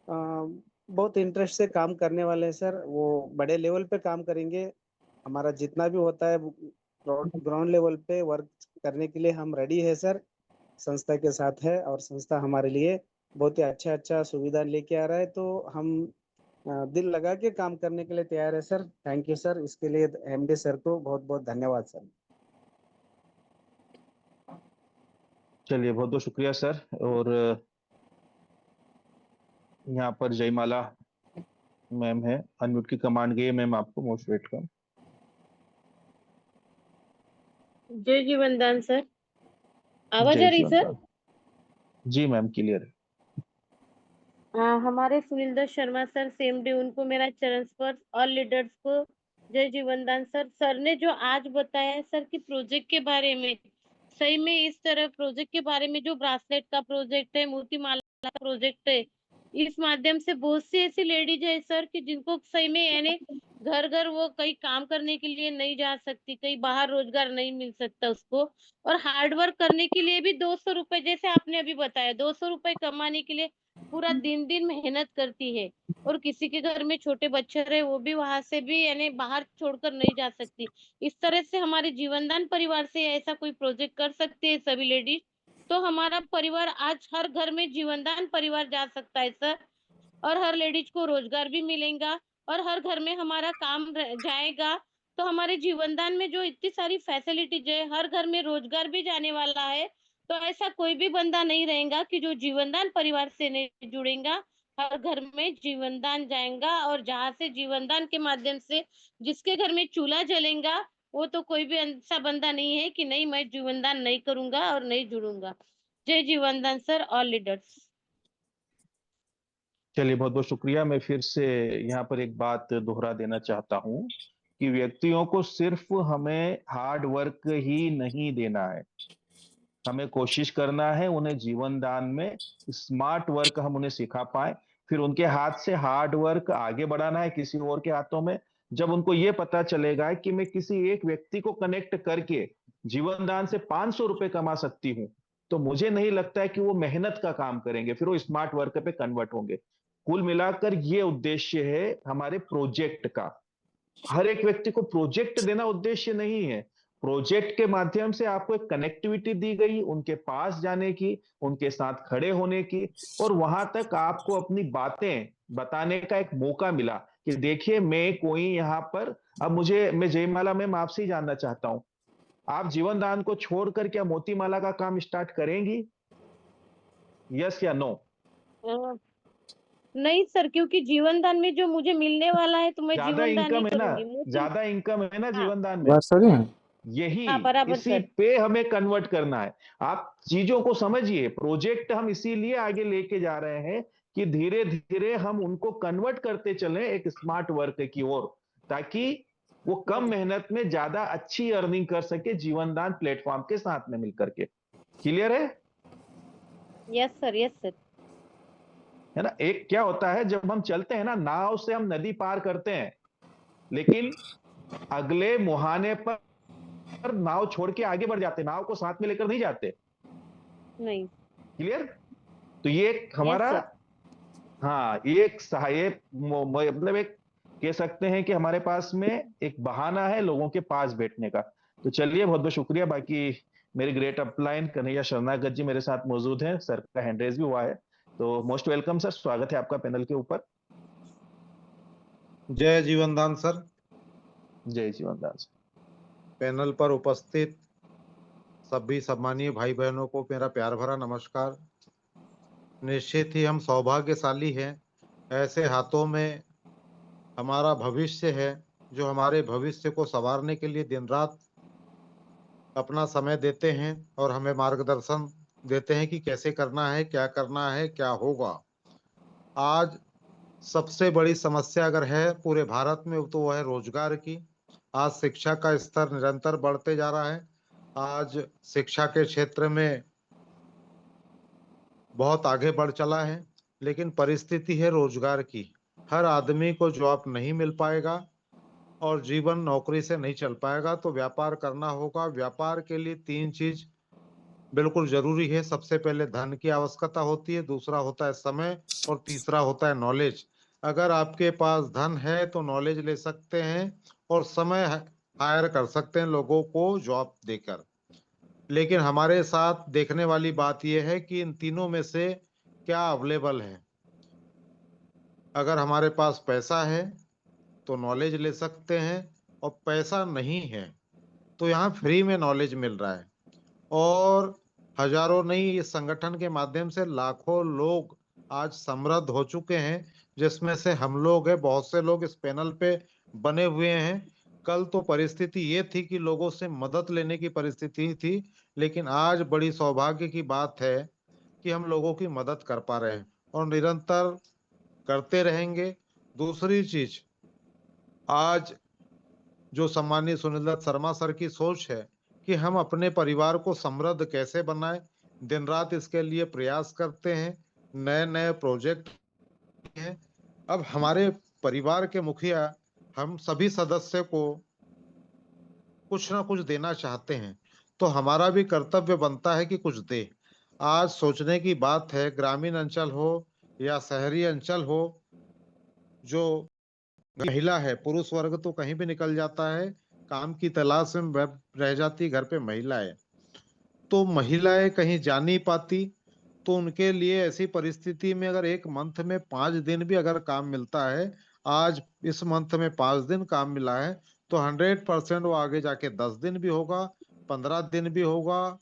बहुत इंटरेस्ट से काम करने वाले हैं सर, वो बड़े लेवल पे काम करेंगे। हमारा जितना भी होता है ग्राउंड लेवल पे वर्क करने के लिए हम रेडी है सर, संस्था के साथ है। और संस्था हमारे लिए बहुत ही अच्छा अच्छा सुविधा लेके आ रहा है, तो हम दिल लगा के काम करने के लिए तैयार है सर। थैंक यू सर, इसके लिए एमडी सर को बहुत बहुत धन्यवाद सर। चलिए, बहुत बहुत शुक्रिया सर। और यहाँ पर जयमाला मैम है, अनम्यूट की कमांड गई है मैम आपको, मोस्ट वेलकम। जय जीवनदान सर, आवाज जय आ रही सर? जीवनदान। जी मैम, क्लियर है। हमारे Sunil Dutt Sharma sir same day, उनको मेरा चरण स्पर्श। और लीडर्स को जय जीवनदान सर। सर ने जो आज बताया है सर कि प्रोजेक्ट के बारे में, सही में इस तरह प्रोजेक्ट के बारे में, जो ब्रासलेट का प्रोजेक्ट है, मोती माला का प्रोजेक्ट है, इस माध्यम से बहुत सी ऐसी लेडीज है सर कि जिनको सही में यानी घर घर वो कहीं काम करने के लिए नहीं जा सकती, कहीं बाहर रोजगार नहीं मिल सकता उसको, और हार्ड वर्क करने के लिए भी 200 रुपए, जैसे आपने अभी बताया, 200 रुपए कमाने के लिए पूरा दिन दिन मेहनत करती है। और किसी के घर में छोटे बच्चे रहे, वो भी वहां से भी यानी बाहर छोड़कर नहीं जा सकती। इस तरह से हमारे जीवनदान परिवार से ऐसा कोई प्रोजेक्ट कर सकते हैं सभी लेडीज, तो हमारा परिवार आज हर घर में जीवनदान परिवार जा सकता है सर। और हर लेडीज को रोजगार भी मिलेगा, और हर घर में हमारा काम जाएगा। तो हमारे जीवनदान में जो इतनी सारी फैसिलिटीज है, हर घर में रोजगार भी जाने वाला है। तो ऐसा कोई भी बंदा नहीं रहेगा कि जो जीवनदान परिवार से नहीं जुड़ेगा। हर घर में जीवनदान जाएगा, और जहां से जीवनदान के माध्यम से जिसके घर में चूल्हा जलेगा, वो तो कोई भी ऐसा बंदा नहीं है कि नहीं मैं जीवनदान नहीं करूंगा और नहीं जुड़ूंगा। जय जीवनदान सर, ऑल लीडर्स। चलिए, बहुत बहुत शुक्रिया। मैं फिर से यहाँ पर एक बात दोहरा देना चाहता हूँ कि व्यक्तियों को सिर्फ हमें हार्ड वर्क ही नहीं देना है, हमें कोशिश करना है उन्हें जीवन दान में स्मार्ट वर्क हम उन्हें सिखा पाए। फिर उनके हाथ से हार्ड वर्क आगे बढ़ाना है किसी और के हाथों में। जब उनको ये पता चलेगा कि मैं किसी एक व्यक्ति को कनेक्ट करके जीवन दान से 500 रुपए कमा सकती हूँ, तो मुझे नहीं लगता है कि वो मेहनत का काम करेंगे, फिर वो स्मार्ट वर्क पे कन्वर्ट होंगे। कुल मिलाकर ये उद्देश्य है हमारे प्रोजेक्ट का। हर एक व्यक्ति को प्रोजेक्ट देना उद्देश्य नहीं है। प्रोजेक्ट के माध्यम से आपको एक कनेक्टिविटी दी गई, उनके पास जाने की, उनके साथ खड़े होने की, और वहां तक आपको अपनी बातें बताने का एक मौका मिला कि देखिए मैं कोई यहाँ पर। अब मैं जयमाला मैम आपसे ही जानना चाहता हूं, आप जीवन दान को छोड़कर क्या मोतीमाला का काम स्टार्ट करेंगी? यस या नो? नहीं सर, क्योंकि जीवन दान में जो मुझे मिलने वाला है तो मैं ज्यादा जीवन दान ही इनकम है ना, करूंगी। मोती, ज्यादा इनकम है ना हाँ जीवन दान में। बात सही है। यही, हाँ बराबर इसी सर। पे हमें कन्वर्ट करना है। आप चीजों को समझिए, प्रोजेक्ट हम इसीलिए आगे लेके जा रहे हैं कि धीरे धीरे हम उनको कन्वर्ट करते चले एक स्मार्ट वर्क की ओर, ताकि वो कम मेहनत में ज्यादा अच्छी अर्निंग कर सके जीवनदान प्लेटफॉर्म के साथ में मिलकर के। क्लियर है? Yes sir, yes sir. है ना? एक क्या होता है, जब हम चलते हैं ना, नाव से हम नदी पार करते हैं, लेकिन अगले मुहाने पर नाव छोड़ के आगे बढ़ जाते, नाव को साथ में लेकर नहीं जाते। नहीं। क्लियर? तो ये एक यस हमारा, सर। हाँ, ये एक सहायक, मतलब एक कह सकते हैं कि हमारे पास में एक बहाना है लोगों के पास बैठने का। तो चलिए, बहुत बहुत शुक्रिया। बाकी मेरे ग्रेट अपलाइन कन्हैया शरणागत जी मेरे साथ मौजूद हैं, सर का हैंड रेज भी हुआ है, तो मोस्ट वेलकम सर, स्वागत है आपका पैनल के ऊपर। जय जीवनदान सर। जय जीवनदान सर। पैनल पर उपस्थित सभी सम्मानीय भाई बहनों को मेरा प्यार भरा नमस्कार। निश्चित ही हम सौभाग्यशाली हैं, ऐसे हाथों में हमारा भविष्य है जो हमारे भविष्य को संवारने के लिए दिन रात अपना समय देते हैं और हमें मार्गदर्शन देते हैं कि कैसे करना है, क्या करना है, क्या होगा। आज सबसे बड़ी समस्या अगर है पूरे भारत में तो वो है रोजगार की। आज शिक्षा का स्तर निरंतर बढ़ते जा रहा है। आज शिक्षा के क्षेत्र में बहुत आगे बढ़ चला है, लेकिन परिस्थिति है रोजगार की। हर आदमी को जॉब नहीं मिल पाएगा और जीवन नौकरी से नहीं चल पाएगा, तो व्यापार करना होगा। व्यापार के लिए 3 चीज बिल्कुल जरूरी है। सबसे पहले धन की आवश्यकता होती है, दूसरा होता है समय, और तीसरा होता है नॉलेज। अगर आपके पास धन है तो नॉलेज ले सकते हैं और समय हायर कर सकते हैं लोगों को जॉब देकर। लेकिन हमारे साथ देखने वाली बात यह है कि इन तीनों में से क्या अवेलेबल है। अगर हमारे पास पैसा है तो नॉलेज ले सकते हैं, और पैसा नहीं है तो यहाँ फ्री में नॉलेज मिल रहा है। और हजारों नहीं, इस संगठन के माध्यम से लाखों लोग आज समृद्ध हो चुके हैं, जिसमें से हम लोग हैं। बहुत से लोग इस पैनल पे बने हुए हैं। कल तो परिस्थिति ये थी कि लोगों से मदद लेने की परिस्थिति थी, लेकिन आज बड़ी सौभाग्य की बात है कि हम लोगों की मदद कर पा रहे हैं और निरंतर करते रहेंगे। दूसरी चीज, आज जो सम्मानीय सुनील दत्त शर्मा सर की सोच है कि हम अपने परिवार को समृद्ध कैसे बनाएं, दिन रात इसके लिए प्रयास करते हैं। नए नए प्रोजेक्ट है। अब हमारे परिवार के मुखिया हम सभी सदस्य को कुछ ना कुछ देना चाहते हैं, तो हमारा भी कर्तव्य बनता है कि कुछ दे। आज सोचने की बात है, ग्रामीण अंचल हो या शहरी अंचल हो, जो महिला है, पुरुष वर्ग तो कहीं भी निकल जाता है, काम की तलाश में रह जाती, घर पे महिला है। तो महिलाएं कहीं जा नहीं पाती, तो उनके लिए ऐसी परिस्थिति में अगर एक मंथ में 5 दिन भी अगर काम मिलता है, आज इस मंथ में 5 दिन काम मिला है, तो 100% वो आगे जाके 10 दिन भी होगा, 15 दिन भी होगा,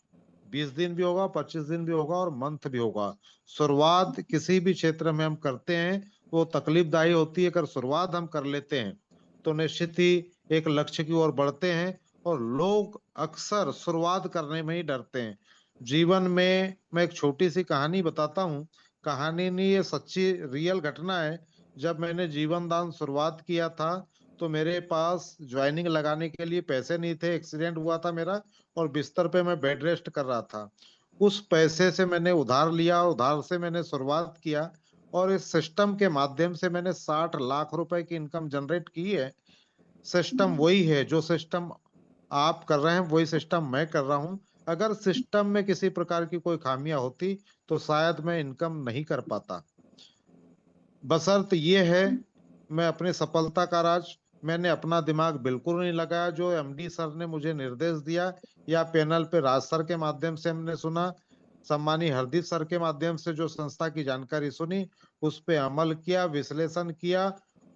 20 दिन भी होगा, 25 दिन भी होगा और मंथ भी होगा। शुरुआत किसी भी क्षेत्र में हम करते हैं, वो तकलीफदायी होती है। अगर शुरुआत हम कर लेते हैं, तो निश्चित ही एक लक्ष्य की ओर बढ़ते हैं। और लोग अक्सर शुरुआत करने में ही डरते हैं। जीवन में मैं एक छोटी सी कहानी बताता हूँ। कहानी नहीं, ये सच्ची रियल घटना है। जब मैंने जीवन दान शुरुआत किया था, तो मेरे पास ज्वाइनिंग लगाने के लिए पैसे नहीं थे। एक्सीडेंट हुआ था मेरा और बिस्तर पे मैं बेड रेस्ट कर रहा था। उस पैसे से मैंने उधार लिया, उधार से मैंने शुरुआत किया और इस सिस्टम के माध्यम से मैंने 60 लाख रुपए की इनकम जनरेट की है। सिस्टम वही है, जो सिस्टम आप कर रहे हैं वही सिस्टम मैं कर रहा हूं। अगर सिस्टम में किसी प्रकार की कोई खामियां होती, तो शायद मैं इनकम नहीं कर पाता। बशर्त ये है, मैं अपनी सफलता का राज, मैंने अपना दिमाग बिल्कुल नहीं लगाया। जो एमडी सर ने मुझे निर्देश दिया या पैनल पे राज सर के माध्यम से हमने सुना, सम्मानीय हरदीप सर के माध्यम से जो संस्था की जानकारी सुनी, उस पे अमल किया, विश्लेषण किया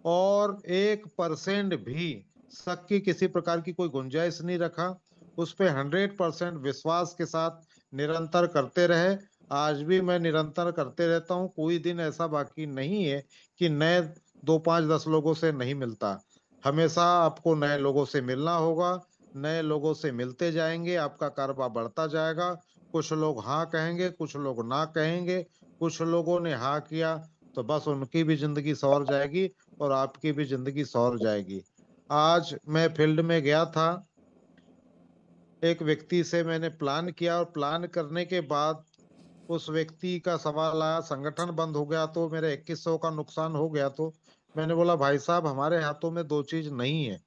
और 1% भी शक की किसी प्रकार की कोई गुंजाइश नहीं रखा। उस पे 100% विश्वास के साथ निरंतर करते रहे। आज भी मैं निरंतर करते रहता हूँ। कोई दिन ऐसा बाकी नहीं है कि नए 2, 5, 10 लोगों से नहीं मिलता। हमेशा आपको नए लोगों से मिलना होगा, नए लोगों से मिलते जाएंगे, आपका कारोबार बढ़ता जाएगा। कुछ लोग हाँ कहेंगे, कुछ लोग ना कहेंगे। कुछ लोगों ने हाँ किया, तो बस उनकी भी जिंदगी संवर जाएगी और आपकी भी जिंदगी संवर जाएगी। आज मैं फील्ड में गया था, एक व्यक्ति से मैंने प्लान किया और प्लान करने के बाद उस व्यक्ति का सवाल आया, संगठन बंद हो गया तो मेरे 2100 का नुकसान हो गया। तो मैंने बोला, भाई साहब, हमारे हाथों में 2 चीज नहीं है,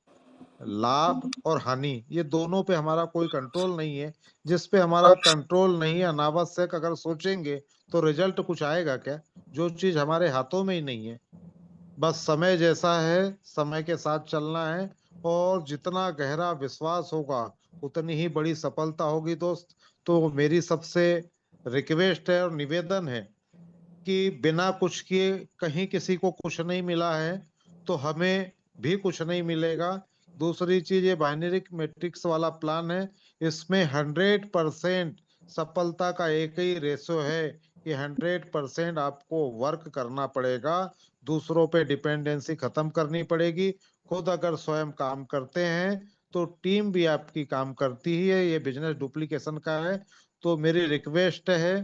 लाभ और हानि। ये दोनों पे हमारा कोई कंट्रोल नहीं है। जिस पे हमारा कंट्रोल नहीं है, अनावश्यक अगर सोचेंगे तो रिजल्ट कुछ आएगा क्या? जो चीज हमारे हाथों में ही नहीं है, बस समय जैसा है, समय के साथ चलना है। और जितना गहरा विश्वास होगा, उतनी ही बड़ी सफलता होगी दोस्त। तो मेरी सबसे रिक्वेस्ट है और निवेदन है कि बिना कुछ किए कहीं किसी को कुछ नहीं मिला है, तो हमें भी कुछ नहीं मिलेगा। दूसरी चीज, ये बाइनरी मैट्रिक्स वाला प्लान है, इसमें 100% सफलता का एक ही रेशो है कि 100% आपको वर्क करना पड़ेगा। दूसरों पे डिपेंडेंसी खत्म करनी पड़ेगी। खुद अगर स्वयं काम करते हैं, तो टीम भी आपकी काम करती ही है। ये बिजनेस डुप्लीकेशन का है। तो मेरी रिक्वेस्ट है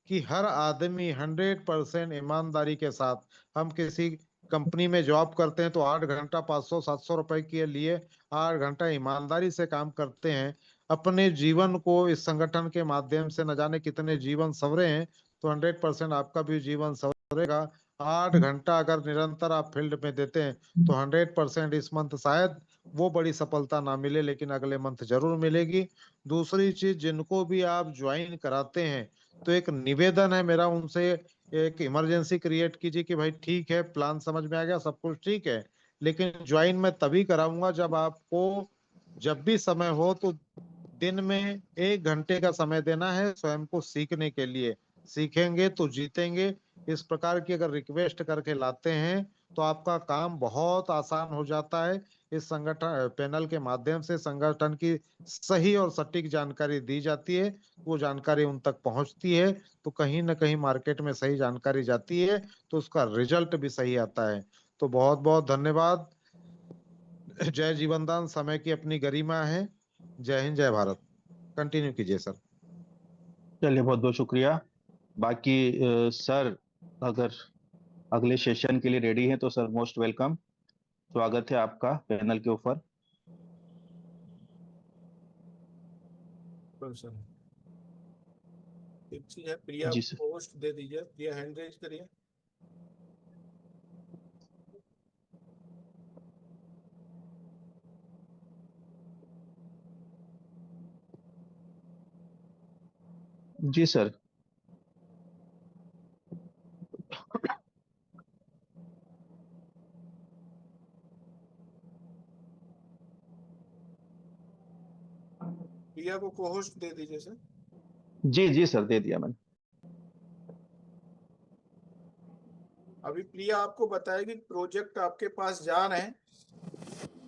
कि हर आदमी 100% ईमानदारी के साथ, हम किसी कंपनी में जॉब करते हैं तो 8 घंटा 500-700 रुपए के लिए 8 घंटा ईमानदारी से काम करते हैं। अपने जीवन को इस संगठन के माध्यम से न जाने कितने जीवन संवरे हैं, तो 100% आपका भी जीवन संवरेगा। 8 घंटा अगर निरंतर आप फील्ड में देते हैं, तो 100% इस मंथ शायद वो बड़ी सफलता ना मिले, लेकिन अगले मंथ जरूर मिलेगी। दूसरी चीज, जिनको भी आप ज्वाइन कराते हैं, तो एक निवेदन है मेरा उनसे, एक इमरजेंसी क्रिएट कीजिए कि भाई ठीक है, प्लान समझ में आ गया, सब कुछ ठीक है, लेकिन ज्वाइन मैं तभी कराऊंगा जब आपको जब भी समय हो, तो दिन में 1 घंटे का समय देना है स्वयं को सीखने के लिए। सीखेंगे तो जीतेंगे। इस प्रकार की अगर रिक्वेस्ट करके लाते हैं, तो आपका काम बहुत आसान हो जाता है। इस संगठन पैनल के माध्यम से संगठन की सही और सटीक जानकारी दी जाती है। वो जानकारी उन तक पहुंचती है, तो कहीं ना कहीं मार्केट में सही जानकारी जाती है, तो उसका रिजल्ट भी सही आता है। तो बहुत बहुत धन्यवाद। जय जीवनदान, समय की अपनी गरिमा है। जय हिंद, जय भारत। कंटिन्यू कीजिए सर। चलिए, बहुत बहुत शुक्रिया। बाकी सर अगर अगले सेशन के लिए रेडी हैं तो सर मोस्ट वेलकम। स्वागत है आपका पैनल के ऊपर। सर एक चीज है, प्रिया जी सर। पोस्ट दे दीजिए। प्रिया हैंड रेज करिए। जी सर। प्रिया को को-होस्ट दे दीजिए सर। जी जी सर, दे दिया मैंने। अभी प्रिया आपको बताएगी प्रोजेक्ट आपके पास जा रहे हैं,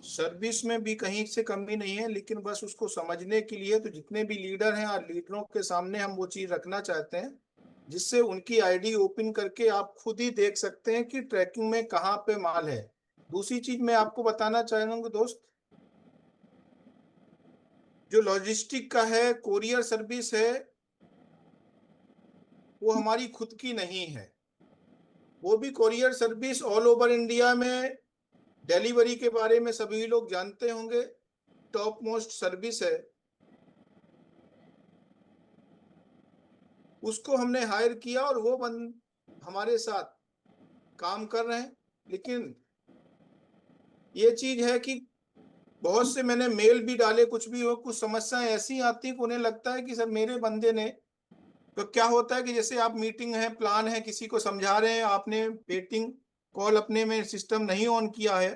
सर्विस में भी कहीं से कमी नहीं है, लेकिन बस उसको समझने के लिए तो जितने भी लीडर हैं और लीडरों के सामने हम वो चीज रखना चाहते हैं जिससे उनकी आईडी ओपन करके आप खुद ही देख सकते हैं कि ट्रैकिंग में कहाँ पे माल है। दूसरी चीज मैं आपको बताना चाहूंगा दोस्त, जो लॉजिस्टिक का है, कोरियर सर्विस है, वो हमारी खुद की नहीं है। वो भी courier service all over India में डिलीवरी के बारे में सभी लोग जानते होंगे, टॉप मोस्ट सर्विस है। उसको हमने हायर किया और वो हमारे साथ काम कर रहे हैं। लेकिन ये चीज है कि बहुत से मैंने मेल भी डाले, कुछ भी हो, कुछ समस्याएं ऐसी आती कि उन्हें लगता है कि सर मेरे बंदे ने, तो क्या होता है कि जैसे आप मीटिंग है, प्लान है, किसी को समझा रहे हैं, आपने वेटिंग कॉल अपने में सिस्टम नहीं ऑन किया है,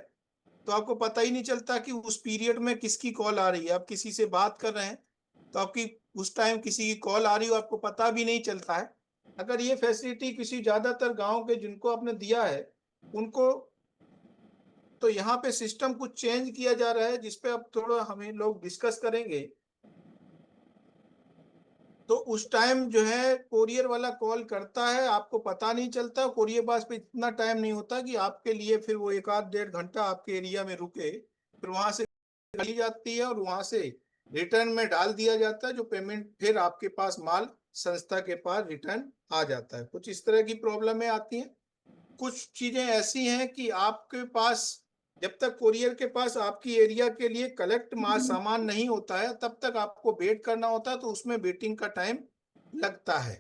तो आपको पता ही नहीं चलता कि उस पीरियड में किसकी कॉल आ रही है। आप किसी से बात कर रहे हैं तो आपकी उस टाइम किसी की कॉल आ रही हो, आपको पता भी नहीं चलता है। अगर ये फैसिलिटी किसी ज्यादातर गांव के जिनको आपने दिया है उनको, तो यहाँ पे सिस्टम कुछ चेंज किया जा रहा है जिसपे अब थोड़ा हमें लोग डिस्कस करेंगे। तो उस टाइम जो है कोरियर वाला कॉल करता है, आपको पता नहीं चलता, कोरियर पास पे इतना टाइम नहीं होता कि आपके लिए फिर वो 1-1.5 घंटा आपके एरिया में रुके, फिर वहां से ली जाती है और वहां से रिटर्न में डाल दिया जाता है, जो पेमेंट फिर आपके पास माल संस्था के पास रिटर्न आ जाता है। कुछ इस तरह की प्रॉब्लमें आती हैं। कुछ चीजें ऐसी हैं कि आपके पास जब तक कोरियर के पास आपकी एरिया के लिए कलेक्ट माल सामान नहीं होता है तब तक आपको वेट करना होता है, तो उसमें वेटिंग का टाइम लगता है।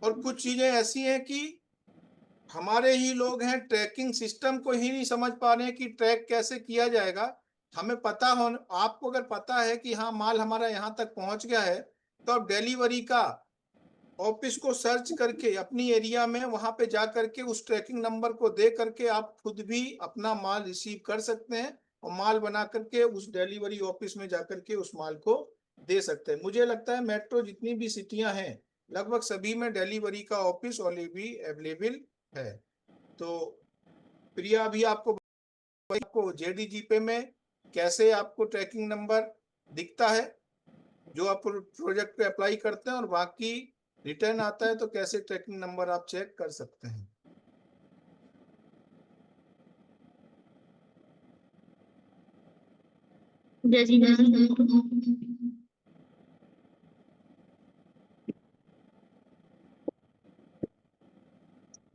और कुछ चीजें ऐसी हैं कि हमारे ही लोग हैं, ट्रैकिंग सिस्टम को ही नहीं समझ पा रहे हैं कि ट्रैक कैसे किया जाएगा। हमें पता हो, आपको अगर पता है कि हाँ माल हमारा यहाँ तक पहुंच गया है, तो आप डिलीवरी का ऑफिस को सर्च करके अपनी एरिया में वहां पे जा करके उस ट्रैकिंग नंबर को दे करके आप खुद भी अपना माल रिसीव कर सकते हैं और माल बना करके उस डिलीवरी ऑफिस में जा करके उस माल को दे सकते हैं। मुझे लगता है मेट्रो जितनी भी सिटियां हैं लगभग सभी में डिलीवरी का ऑफिस ऑलरेडी अवेलेबल है। तो प्रिया अभी आपको जेडीजीपे में कैसे आपको ट्रैकिंग नंबर दिखता है जो आप प्रोजेक्ट पे अप्लाई करते हैं और बाकी रिटर्न आता है तो कैसे ट्रैकिंग नंबर आप चेक कर सकते हैं।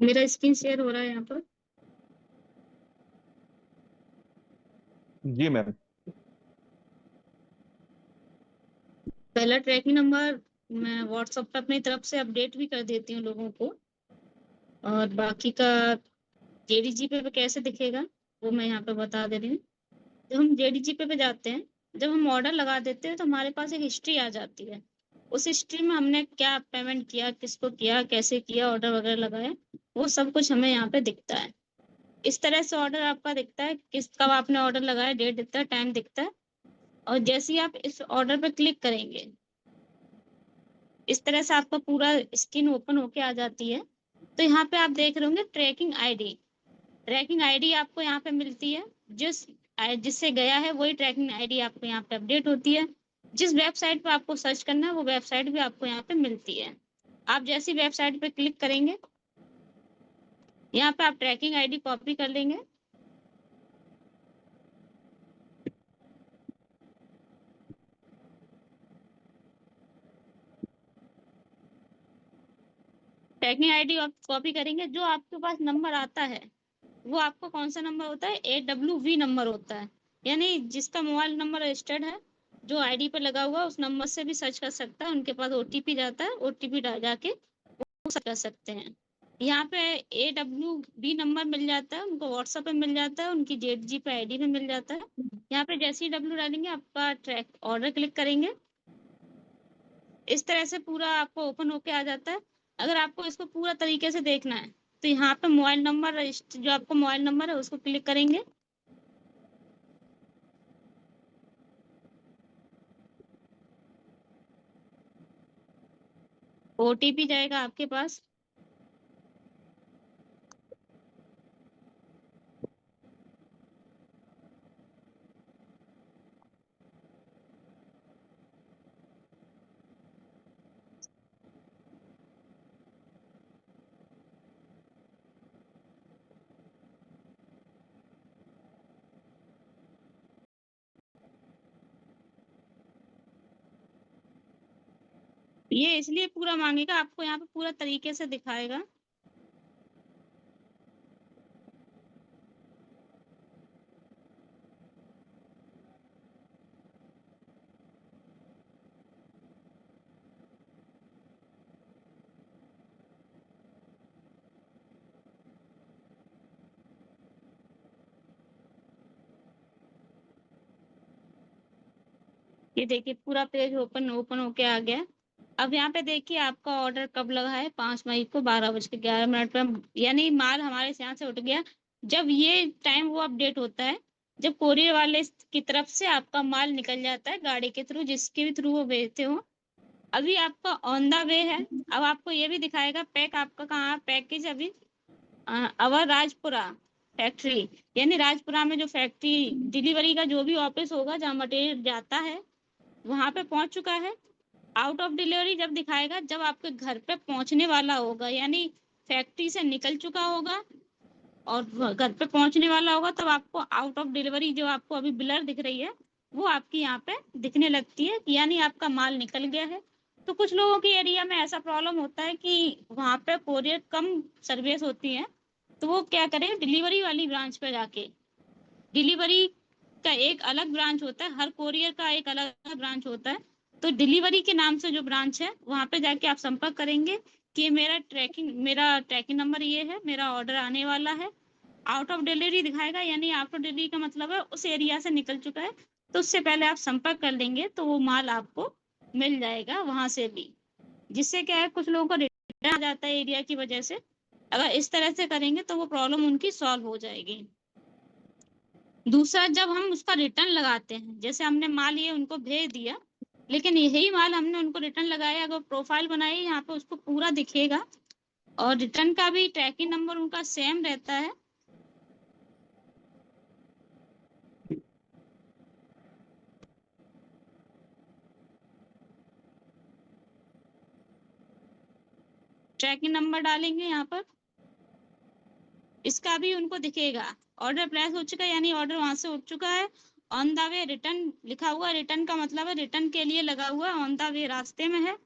मेरा स्क्रीन शेयर हो रहा है यहाँ पर। जी मैम। पहला ट्रैकिंग नंबर मैं व्हाट्सएप पे अपनी तरफ से अपडेट भी कर देती हूँ लोगों को, और बाकी का जेडीजीपे पे कैसे दिखेगा वो मैं यहाँ पे बता दे रही हूँ। जब हम जेडीजीपे पे जाते हैं, जब हम ऑर्डर लगा देते हैं तो हमारे पास एक हिस्ट्री आ जाती है। उस हिस्ट्री में हमने क्या पेमेंट किया, किसको किया, कैसे किया, ऑर्डर वगैरह लगाया, वो सब कुछ हमें यहाँ पे दिखता है। इस तरह से ऑर्डर आपका दिखता है, किस कब आपने ऑर्डर लगाया, डेट दिखता है, टाइम दिखता है। और जैसे ही आप इस ऑर्डर पे क्लिक करेंगे, इस तरह से आपका पूरा स्क्रीन ओपन होके आ जाती है। तो यहाँ पे आप देख रहे होंगे ट्रैकिंग आईडी। ट्रैकिंग आईडी आपको यहाँ पे मिलती है, जिससे गया है वही ट्रैकिंग आईडी आपको यहाँ पे अपडेट होती है। जिस वेबसाइट पे आपको सर्च करना है वो वेबसाइट भी आपको यहाँ पे मिलती है। आप जैसी वेबसाइट पे क्लिक करेंगे, यहाँ पे आप ट्रैकिंग आईडी कॉपी कर लेंगे। ट्रैकिंग आईडी आप कॉपी करेंगे, जो आपके पास नंबर आता है वो आपको कौन सा नंबर होता है, AWV नंबर होता है। यानी जिसका मोबाइल नंबर रजिस्टर्ड है, जो आईडी पे लगा हुआ उस नंबर से भी सर्च कर सकता है। उनके पास OTP जाता है, OTP जाके वो सर्च कर सकते हैं। यहाँ पे AWV नंबर मिल जाता है, उनको व्हाट्सएप पे मिल जाता है, उनकी जेडीजीपे आईडी पे मिल जाता है। यहाँ पे जैसे ही W डालेंगे आपका ट्रैक ऑर्डर क्लिक करेंगे, इस तरह से पूरा आपको ओपन होके आ जाता है। अगर आपको इसको पूरा तरीके से देखना है तो यहाँ पे मोबाइल नंबर, जो आपका मोबाइल नंबर है उसको क्लिक करेंगे। ओटीपी जाएगा आपके पास। ये इसलिए पूरा मांगेगा, आपको यहाँ पे पूरा तरीके से दिखाएगा। ये देखिए पूरा पेज ओपन होके आ गया। अब यहाँ पे देखिए आपका ऑर्डर कब लगा है, 5 मई को 12:11 पर, यानी माल हमारे यहाँ से उठ गया। जब ये टाइम वो अपडेट होता है जब कोरियर वाले की तरफ से आपका माल निकल जाता है गाड़ी के थ्रू, जिसके भी थ्रू वो भेजते हो। अभी आपका ऑन द वे है। अब आपको ये भी दिखाएगा पैक आपका कहाँ, पैकेज अभी अवर राजपुरा फैक्ट्री, यानी राजपुरा में जो फैक्ट्री डिलीवरी का जो भी ऑफिस होगा जहाँ मटेरियल जाता है वहां पे पहुंच चुका है। आउट ऑफ डिलीवरी जब दिखाएगा जब आपके घर पे पहुंचने वाला होगा, यानी फैक्ट्री से निकल चुका होगा और घर पे पहुंचने वाला होगा, तब आपको आउट ऑफ डिलीवरी जो आपको अभी ब्लर दिख रही है वो आपकी यहाँ पे दिखने लगती है, यानी आपका माल निकल गया है। तो कुछ लोगों के एरिया में ऐसा प्रॉब्लम होता है कि वहां पे कोरियर कम सर्विस होती है, तो वो क्या करें, डिलीवरी वाली ब्रांच पे जाके, डिलीवरी का एक अलग ब्रांच होता है, हर कोरियर का एक अलग ब्रांच होता है। तो डिलीवरी के नाम से जो ब्रांच है वहां पे जाके आप संपर्क करेंगे कि मेरा ट्रैकिंग नंबर ये है, मेरा ऑर्डर आने वाला है। आउट ऑफ डिलीवरी दिखाएगा, यानी आउट ऑफ डिलीवरी का मतलब है उस एरिया से निकल चुका है। तो उससे पहले आप संपर्क कर लेंगे तो वो माल आपको मिल जाएगा वहां से भी, जिससे क्या है कुछ लोगों को रिटर्न आ जाता है एरिया की वजह से। अगर इस तरह से करेंगे तो वो प्रॉब्लम उनकी सॉल्व हो जाएगी। दूसरा, जब हम उसका रिटर्न लगाते हैं, जैसे हमने माल ये उनको भेज दिया, लेकिन यही माल हमने उनको रिटर्न लगाया, अगर प्रोफाइल बनाई यहाँ पे उसको पूरा दिखेगा और रिटर्न का भी ट्रैकिंग नंबर उनका सेम रहता है। ट्रैकिंग नंबर डालेंगे यहाँ पर, इसका भी उनको दिखेगा। ऑर्डर प्लेस हो चुका है, यानी ऑर्डर वहां से उठ चुका है। ऑन द वे रिटर्न लिखा हुआ, रिटर्न का मतलब है रिटर्न के लिए लगा हुआ, ऑन द वे रास्ते में है।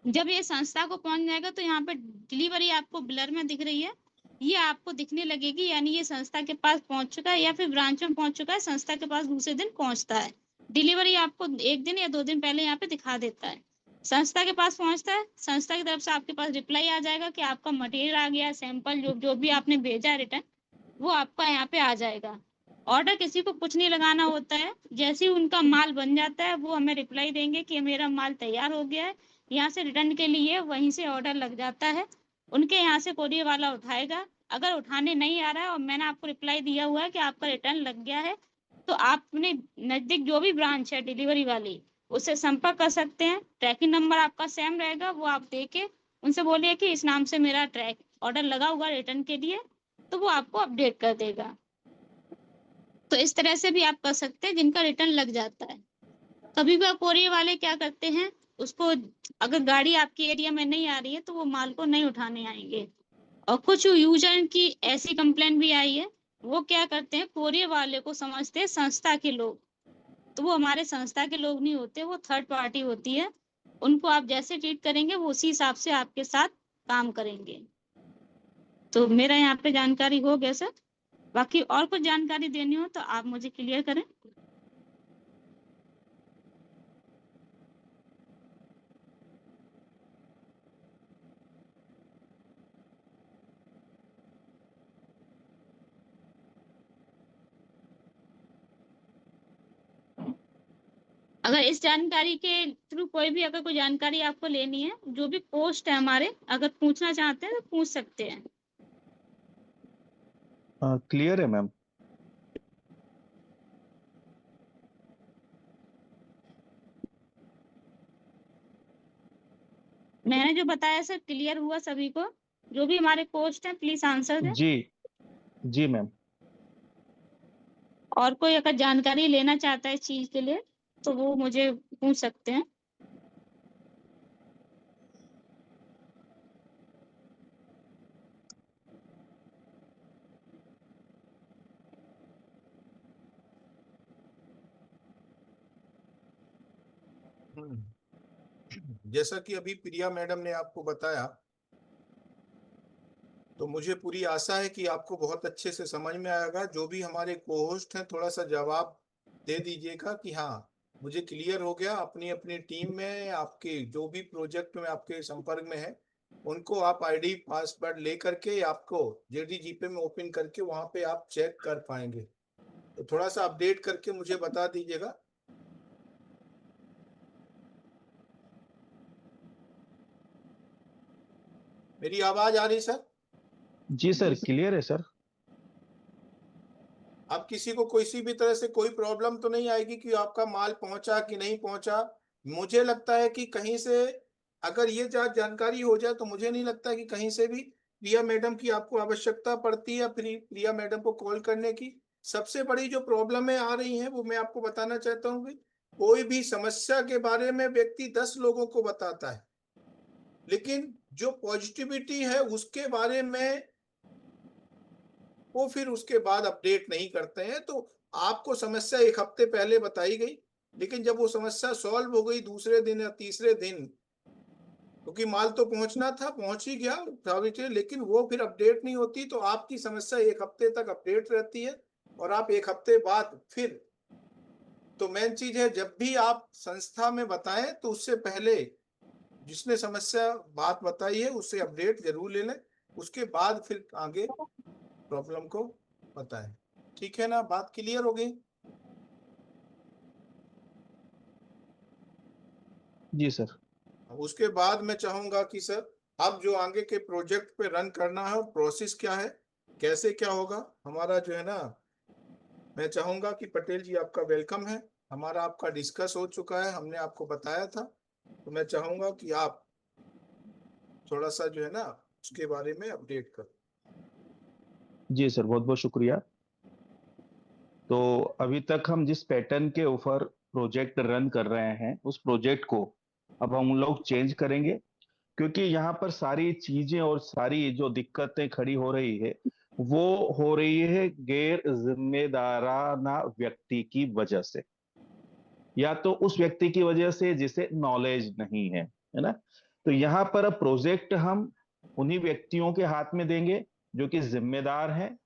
जब ये संस्था को पहुंच जाएगा तो यहाँ पे डिलीवरी आपको ब्लर में दिख रही है, ये आपको दिखने लगेगी, यानी ये संस्था के पास पहुंच चुका है या फिर ब्रांच में पहुंच चुका है, संस्था के पास दूसरे दिन पहुंचता है। डिलीवरी आपको 1 दिन या 2 दिन पहले यहाँ पे दिखा देता है। संस्था के पास पहुंचता है, संस्था की तरफ से आपके पास रिप्लाई आ जाएगा कि आपका मटेरियल आ गया, सैंपल जो भी आपने भेजा है रिटर्न, वो आपका यहाँ पे आ जाएगा। ऑर्डर किसी को कुछ नहीं लगाना होता है, जैसे ही उनका माल बन जाता है वो हमें रिप्लाई देंगे कि मेरा माल तैयार हो गया है, यहाँ से रिटर्न के लिए वहीं से ऑर्डर लग जाता है, उनके यहाँ से कोरियर वाला उठाएगा। अगर उठाने नहीं आ रहा है और मैंने आपको रिप्लाई दिया हुआ है कि आपका रिटर्न लग गया है, तो आप अपने नजदीक जो भी ब्रांच है डिलीवरी वाली, उससे संपर्क कर सकते हैं। ट्रैकिंग नंबर आपका सेम रहेगा, वो आप देके उनसे बोलिए कि इस नाम से मेरा ट्रैक ऑर्डर लगा हुआ रिटर्न के लिए, तो वो आपको अपडेट कर देगा। तो इस तरह से भी आप कर सकते हैं जिनका रिटर्न लग जाता है। कभी भी कोरियर वाले क्या करते हैं, उसको अगर गाड़ी आपके एरिया में नहीं आ रही है तो वो माल को नहीं उठाने आएंगे। और कुछ यूजर की ऐसी कंप्लेंट भी आई है, वो क्या करते हैं, कोरियर वाले को समझते हैं संस्था के लोग, तो वो हमारे संस्था के लोग नहीं होते, वो थर्ड पार्टी होती है। उनको आप जैसे ट्रीट करेंगे वो उसी हिसाब से आपके साथ काम करेंगे। तो मेरा यहाँ पे जानकारी हो गया सर, बाकी और कुछ जानकारी देनी हो तो आप मुझे क्लियर करें। अगर इस जानकारी के थ्रू अगर कोई जानकारी आपको लेनी है, जो भी पोस्ट है हमारे, अगर पूछना चाहते हैं तो पूछ सकते हैं। क्लियर है मैम। मैंने जो बताया सर क्लियर हुआ सभी को? जो भी हमारे पोस्ट है प्लीज आंसर दें। जी जी मैम। और कोई अगर जानकारी लेना चाहता है इस चीज के लिए तो वो मुझे पूछ सकते हैं। जैसा कि अभी प्रिया मैडम ने आपको बताया, तो मुझे पूरी आशा है कि आपको बहुत अच्छे से समझ में आएगा। जो भी हमारे को-होस्ट हैं, थोड़ा सा जवाब दे दीजिएगा कि हाँ मुझे क्लियर हो गया। अपनी अपनी टीम में आपके जो भी प्रोजेक्ट में आपके संपर्क में है, उनको आप आईडी पासवर्ड ले करके आपको जेडीजीपे में ओपन करके वहां पे आप चेक कर पाएंगे। तो थोड़ा सा अपडेट करके मुझे बता दीजिएगा। मेरी आवाज आ रही सर? जी सर, क्लियर है सर। अब किसी को किसी भी तरह से कोई प्रॉब्लम तो नहीं आएगी कि आपका माल पहुंचा कि नहीं पहुंचा? मुझे लगता है कि कहीं से अगर ये जानकारी हो जाए तो मुझे नहीं लगता कि कहीं से भी प्रिया मैडम की आपको आवश्यकता पड़ती है प्रिया मैडम को कॉल करने की। सबसे बड़ी जो प्रॉब्लमें आ रही हैं वो मैं आपको बताना चाहता हूँ कि कोई भी समस्या के बारे में व्यक्ति 10 लोगों को बताता है, लेकिन जो पॉजिटिविटी है उसके बारे में वो फिर उसके बाद अपडेट नहीं करते हैं। तो आपको समस्या एक हफ्ते पहले बताई गई, लेकिन जब वो समस्या सॉल्व हो गई दूसरे दिन या तीसरे दिन, क्योंकि माल तो पहुंचना था, पहुंच ही गया, लेकिन वो फिर अपडेट नहीं होती, तो आपकी समस्या एक हफ्ते तक अपडेट रहती है और आप एक हफ्ते बाद फिर। तो मेन चीज है, जब भी आप संस्था में बताएं तो उससे पहले जिसने समस्या बात बताई है उससे अपडेट जरूर ले लें, उसके बाद फिर आगे प्रॉब्लम को बताएं। ठीक है ना? बात क्लियर हो गई? जी सर। उसके बाद मैं चाहूंगा कि सर अब जो आगे के प्रोजेक्ट पे रन करना है और प्रोसेस क्या है, कैसे क्या होगा हमारा जो है ना, मैं चाहूंगा कि पटेल जी आपका वेलकम है। हमारा आपका डिस्कस हो चुका है, हमने आपको बताया था, तो मैं चाहूंगा कि आप थोड़ा सा जो है ना उसके बारे में अपडेट करो। जी सर, बहुत बहुत शुक्रिया। तो अभी तक हम जिस पैटर्न के ऊपर प्रोजेक्ट रन कर रहे हैं उस प्रोजेक्ट को अब हम लोग चेंज करेंगे, क्योंकि यहाँ पर सारी चीजें और सारी जो दिक्कतें खड़ी हो रही है वो हो रही है गैर जिम्मेदाराना व्यक्ति की वजह से, या तो उस व्यक्ति की वजह से जिसे नॉलेज नहीं है ना। तो यहाँ पर अब प्रोजेक्ट हम उन्हीं व्यक्तियों के हाथ में देंगे जो कि जिम्मेदार हैं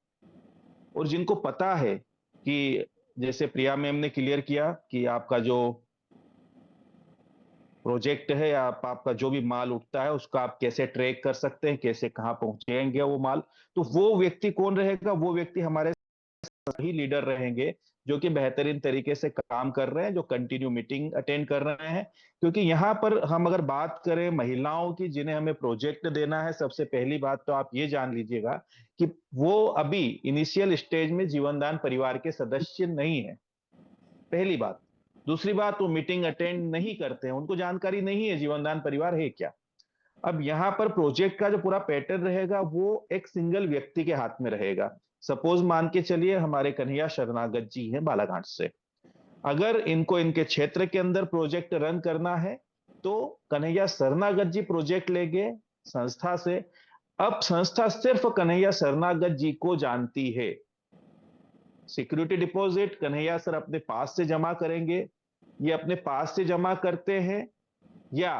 और जिनको पता है कि जैसे प्रिया मैम ने क्लियर किया कि आपका जो प्रोजेक्ट है या आपका जो भी माल उठता है उसका आप कैसे ट्रैक कर सकते हैं, कैसे कहाँ पहुंचेंगे वो माल। तो वो व्यक्ति कौन रहेगा? वो व्यक्ति हमारे सही लीडर रहेंगे जो कि बेहतरीन तरीके से काम कर रहे हैं, जो कंटिन्यू मीटिंग अटेंड कर रहे हैं। क्योंकि यहाँ पर हम अगर बात करें महिलाओं की जिन्हें हमें प्रोजेक्ट देना है, सबसे पहली बात तो आप ये जान लीजिएगा कि वो अभी इनिशियल स्टेज में जीवनदान परिवार के सदस्य नहीं है, पहली बात। दूसरी बात, वो मीटिंग अटेंड नहीं करते हैं, उनको जानकारी नहीं है जीवनदान परिवार है क्या। अब यहाँ पर प्रोजेक्ट का जो पूरा पैटर्न रहेगा वो एक सिंगल व्यक्ति के हाथ में रहेगा। सपोज मान के चलिए हमारे कन्हैया शरणागत जी हैं बालाघाट से, अगर इनको इनके क्षेत्र के अंदर प्रोजेक्ट रन करना है तो कन्हैया शरणागत जी प्रोजेक्ट लेंगे संस्था से। अब संस्था सिर्फ कन्हैया शरणागत जी को जानती है। सिक्योरिटी डिपॉजिट कन्हैया सर अपने पास से जमा करेंगे, ये अपने पास से जमा करते हैं या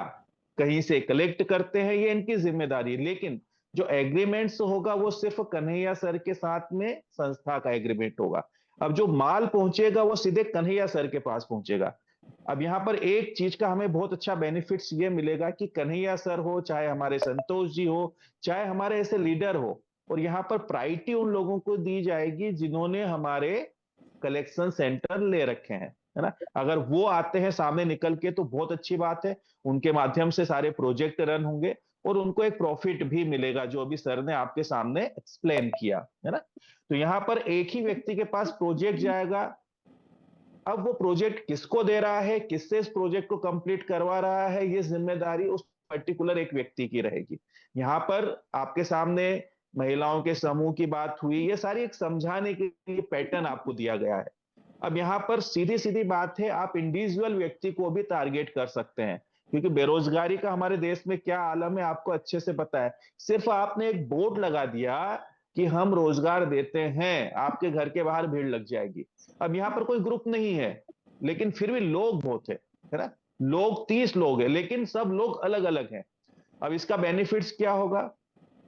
कहीं से कलेक्ट करते हैं, ये इनकी जिम्मेदारी है। लेकिन जो एग्रीमेंट्स होगा वो सिर्फ कन्हैया सर के साथ में संस्था का एग्रीमेंट होगा। अब जो माल पहुंचेगा वो सीधे कन्हैया सर के पास पहुंचेगा। अब यहाँ पर एक चीज का हमें बहुत अच्छा बेनिफिट्स ये मिलेगा कि कन्हैया सर हो, चाहे हमारे संतोष जी हो, चाहे हमारे ऐसे लीडर हो, और यहाँ पर प्रायोरिटी उन लोगों को दी जाएगी जिन्होंने हमारे कलेक्शन सेंटर ले रखे हैं, है है ना। अगर वो आते हैं सामने निकल के तो बहुत अच्छी बात है, उनके माध्यम से सारे प्रोजेक्ट रन होंगे और उनको एक प्रॉफिट भी मिलेगा, जो अभी सर ने आपके सामने एक्सप्लेन किया, है ना। तो यहाँ पर एक ही व्यक्ति के पास प्रोजेक्ट जाएगा। अब वो प्रोजेक्ट किसको दे रहा है, किससे इस प्रोजेक्ट को कंप्लीट करवा रहा है, ये जिम्मेदारी उस पर्टिकुलर एक व्यक्ति की रहेगी। यहाँ पर आपके सामने महिलाओं के समूह की बात हुई, ये सारी एक समझाने के लिए पैटर्न आपको दिया गया है। अब यहाँ पर सीधी सीधी बात है, आप इंडिविजुअल व्यक्ति को भी टारगेट कर सकते हैं, क्योंकि बेरोजगारी का हमारे देश में क्या आलम है आपको अच्छे से पता है। सिर्फ आपने एक बोर्ड लगा दिया कि हम रोजगार देते हैं, आपके घर के बाहर भीड़ लग जाएगी। अब यहाँ पर कोई ग्रुप नहीं है, लेकिन फिर भी लोग बहुत है ना। लोग 30 लोग हैं, लेकिन सब लोग अलग अलग हैं। अब इसका बेनिफिट्स क्या होगा?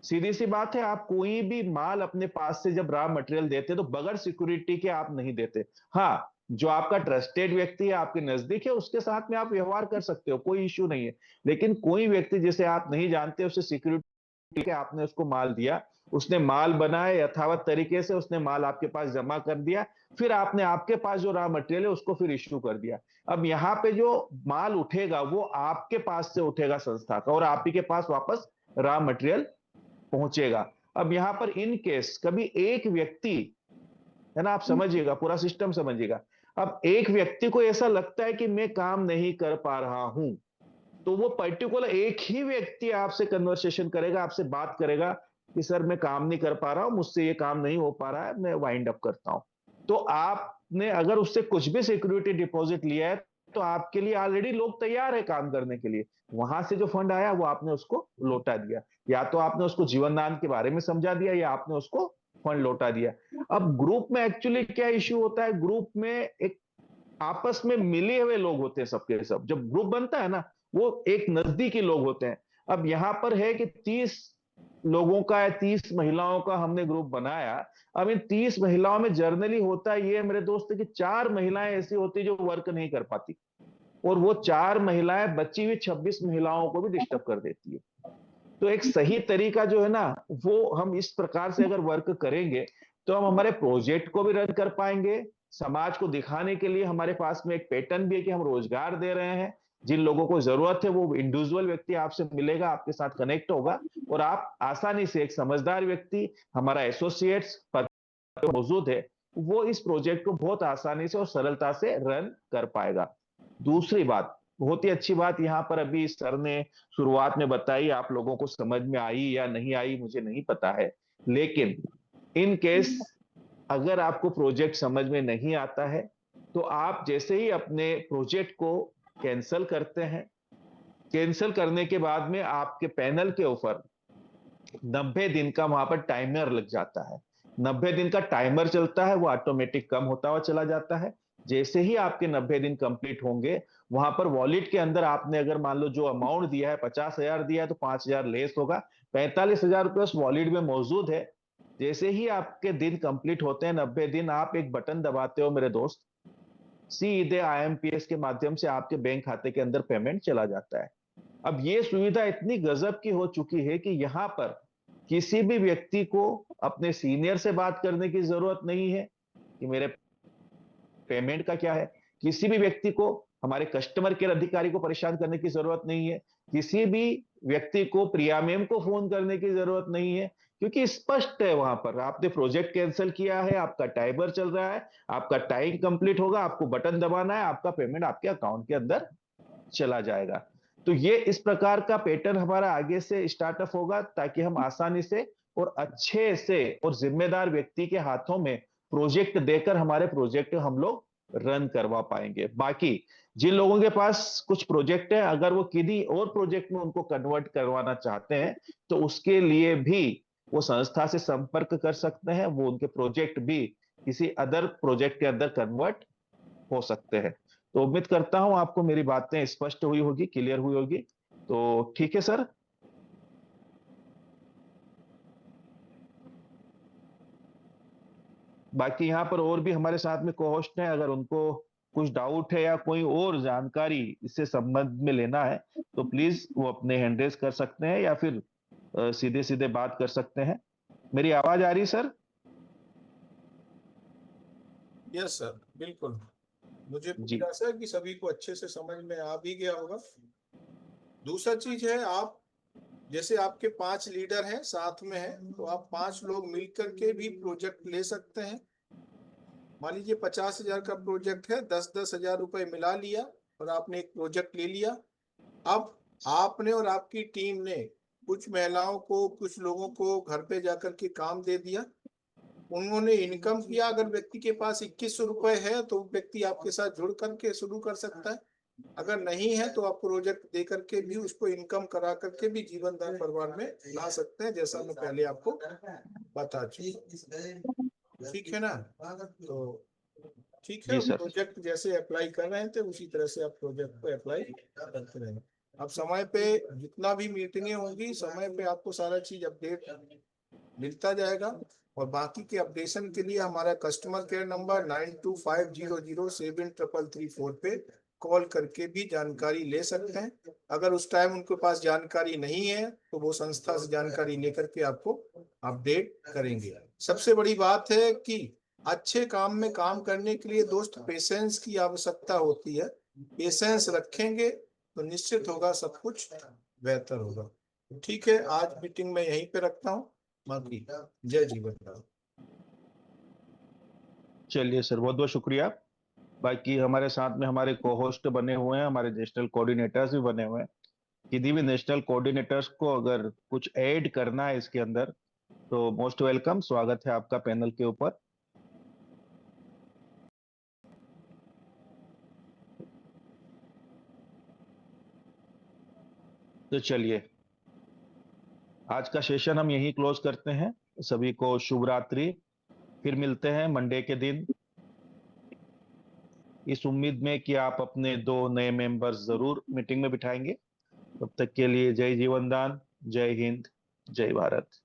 सीधी सी बात है, आप कोई भी माल अपने पास से जब रॉ मटेरियल देते तो बगैर सिक्योरिटी के आप नहीं देते। हाँ, जो आपका ट्रस्टेड व्यक्ति है, आपके नजदीक है, उसके साथ में आप व्यवहार कर सकते हो, कोई इश्यू नहीं है। लेकिन कोई व्यक्ति जिसे आप नहीं जानते, उसे सिक्योरिटी के आपने उसको माल दिया, उसने माल बनाया, यथावत तरीके से उसने माल आपके पास जमा कर दिया, फिर आपने आपके पास जो रॉ मटेरियल है उसको फिर इश्यू कर दिया। अब यहाँ पे जो माल उठेगा वो आपके पास से उठेगा संस्था का, और आप ही के पास वापस रॉ मटेरियल पहुंचेगा। अब यहां पर इन केस कभी एक व्यक्ति, है ना, आप समझिएगा, पूरा सिस्टम समझिएगा। अब एक व्यक्ति को ऐसा लगता है कि मैं काम नहीं कर पा रहा हूं, तो वो पर्टिकुलर एक ही व्यक्ति आपसे कन्वर्सेशन करेगा, आपसे बात करेगा कि सर मैं काम नहीं कर पा रहा हूं, मुझसे ये काम नहीं हो पा रहा है, मैं वाइंड अप करता हूं। तो आपने अगर उससे कुछ भी सिक्योरिटी डिपॉजिट लिया है, तो आपके लिए ऑलरेडी लोग तैयार है काम करने के लिए। वहां से जो फंड आया वो आपने उसको लौटा दिया, या तो आपने उसको जीवन दान के बारे में समझा दिया, या आपने उसको फंड लौटा दिया। अब ग्रुप में एक्चुअली क्या इश्यू होता है, ग्रुप में एक आपस में मिले हुए लोग होते हैं, सबके सब। जब ग्रुप बनता है ना, वो एक नजदीकी लोग होते हैं। अब यहां पर है कि 30 लोगों का या 30 महिलाओं का हमने ग्रुप बनाया। अब इन 30 महिलाओं में जर्नली होता ये है मेरे दोस्त कि 4 महिलाएं ऐसी होती जो वर्क नहीं कर पाती, और वो 4 महिलाएं बची हुई 26 महिलाओं को भी डिस्टर्ब कर देती है। तो एक सही तरीका जो है ना, वो हम इस प्रकार से अगर वर्क करेंगे तो हम हमारे प्रोजेक्ट को भी रन कर पाएंगे। समाज को दिखाने के लिए हमारे पास में एक पैटर्न भी है कि हम रोजगार दे रहे हैं। जिन लोगों को जरूरत है वो इंडिविजुअल व्यक्ति आपसे मिलेगा, आपके साथ कनेक्ट होगा, और आप आसानी से, एक समझदार व्यक्ति, हमारा एसोसिएट्स मौजूद है, वो इस प्रोजेक्ट को बहुत आसानी से और सरलता से रन कर पाएगा। दूसरी बात, बहुत ही अच्छी बात यहाँ पर अभी सर ने शुरुआत में बताई, आप लोगों को समझ में आई या नहीं आई मुझे नहीं पता है, लेकिन इन केस अगर आपको प्रोजेक्ट समझ में नहीं आता है, तो आप जैसे ही अपने प्रोजेक्ट को कैंसिल करते हैं, कैंसिल करने के बाद में आपके पैनल के ऊपर 90 दिन का वहां पर टाइमर लग जाता है। 90 दिन का टाइमर चलता है, वो ऑटोमेटिक कम होता हुआ चला जाता है। जैसे ही आपके 90 दिन कंप्लीट होंगे, वहां पर वॉलेट के अंदर आपने अगर मान लो जो अमाउंट दिया है 50,000 दिया है, तो 5,000 लेस होगा, 45,000 रुपये उस वॉलेट में मौजूद है। जैसे ही आपके दिन कंप्लीट होते हैं, 90 दिन, आप एक बटन दबाते हो मेरे दोस्त, सीधे IMPS के माध्यम से आपके बैंक खाते के अंदर पेमेंट चला जाता है। अब ये सुविधा इतनी गजब की हो चुकी है कि यहां पर किसी भी व्यक्ति को अपने सीनियर से बात करने की जरूरत नहीं है कि मेरे पेमेंट का क्या है। किसी भी व्यक्ति को, हमारे कस्टमर केयर अधिकारी को परेशान करने की जरूरत नहीं है। किसी भी व्यक्ति को, प्रिया मैम को फोन करने की जरूरत नहीं है, क्योंकि स्पष्ट है वहां पर, आपने प्रोजेक्ट कैंसिल किया है, आपका टाइमर चल रहा है, आपका टाइम कंप्लीट होगा, आपको बटन दबाना है, आपका पेमेंट आपके अकाउंट के अंदर चला जाएगा। तो ये इस प्रकार का पैटर्न हमारा आगे से स्टार्टअप होगा, ताकि हम आसानी से और अच्छे से और जिम्मेदार व्यक्ति के हाथों में प्रोजेक्ट देकर हमारे प्रोजेक्ट हम लोग रन करवा पाएंगे। बाकी जिन लोगों के पास कुछ प्रोजेक्ट है, अगर वो किसी और प्रोजेक्ट में उनको कन्वर्ट करवाना चाहते हैं, तो उसके लिए भी वो संस्था से संपर्क कर सकते हैं, वो उनके प्रोजेक्ट भी किसी अदर प्रोजेक्ट के अंदर कन्वर्ट हो सकते हैं। तो उम्मीद करता हूं आपको मेरी बातें स्पष्ट हुई होगी, क्लियर हुई होगी। तो ठीक है सर। बाकी यहाँ पर और भी हमारे साथ में को-होस्ट हैं, अगर उनको कुछ डाउट है या कोई और जानकारी इससे संबंध में लेना है, तो प्लीज वो अपने हैंड रेज कर सकते हैं, या फिर सीधे सीधे बात कर सकते हैं। मेरी आवाज आ रही सर? यस सर, बिल्कुल। मुझे पूरी जी आशा है कि सभी को अच्छे से समझ में आ भी गया होगा। दूसरा चीज है, आप जैसे आपके 5 लीडर हैं साथ में हैं, तो आप 5 लोग मिलकर के भी प्रोजेक्ट ले सकते हैं। मान लीजिए 50,000 का प्रोजेक्ट है, 10-10 हजार रुपए मिला लिया और आपने एक प्रोजेक्ट ले लिया। अब आपने और आपकी टीम ने कुछ महिलाओं को, कुछ लोगों को घर पे जाकर के काम दे दिया, उन्होंने इनकम किया। अगर व्यक्ति के पास 2100 रुपए है तो व्यक्ति आपके साथ जुड़ करके शुरू कर सकता है। अगर नहीं है तो आप प्रोजेक्ट दे करके भी उसको इनकम करा करके भी जीवन दान परिवार में ला सकते हैं, जैसा मैं पहले आपको बता चुका। ठीक है ना? तो ठीक है, जी सर। प्रोजेक्ट जैसे अप्लाई कर रहे थे उसी तरह से आप प्रोजेक्ट को अप्लाई करते रहें। अब समय पे जितना भी मीटिंगें होंगी, समय पे आपको सारा चीज अपडेट मिलता जाएगा। और बाकी के अपडेशन के लिए हमारा कस्टमर केयर नंबर 9250073334 पे कॉल करके भी जानकारी ले सकते हैं। अगर उस टाइम उनके पास जानकारी नहीं है तो वो संस्था से जानकारी लेकर के आपको अपडेट करेंगे। सबसे बड़ी बात है कि अच्छे काम में काम करने के लिए दोस्त पेशेंस की आवश्यकता होती है। पेशेंस रखेंगे तो निश्चित होगा सब कुछ बेहतर होगा। ठीक है, आज मीटिंग में यहीं पे रखता हूँ। बाकी जय जीवन राम। चलिए सर, बहुत बहुत शुक्रिया। बाकी हमारे साथ में हमारे को होस्ट बने हुए हैं, हमारे नेशनल कोऑर्डिनेटर्स भी बने हुए हैं। किसी भी नेशनल कोऑर्डिनेटर्स को अगर कुछ ऐड करना है इसके अंदर तो मोस्ट वेलकम, स्वागत है आपका पैनल के ऊपर। तो चलिए आज का सेशन हम यहीं क्लोज करते हैं। सभी को शुभ रात्रि। फिर मिलते हैं मंडे के दिन, इस उम्मीद में कि आप अपने 2 नए मेंबर्स जरूर मीटिंग में बिठाएंगे। तब तक के लिए जय जीवनदान, जय हिंद, जय भारत।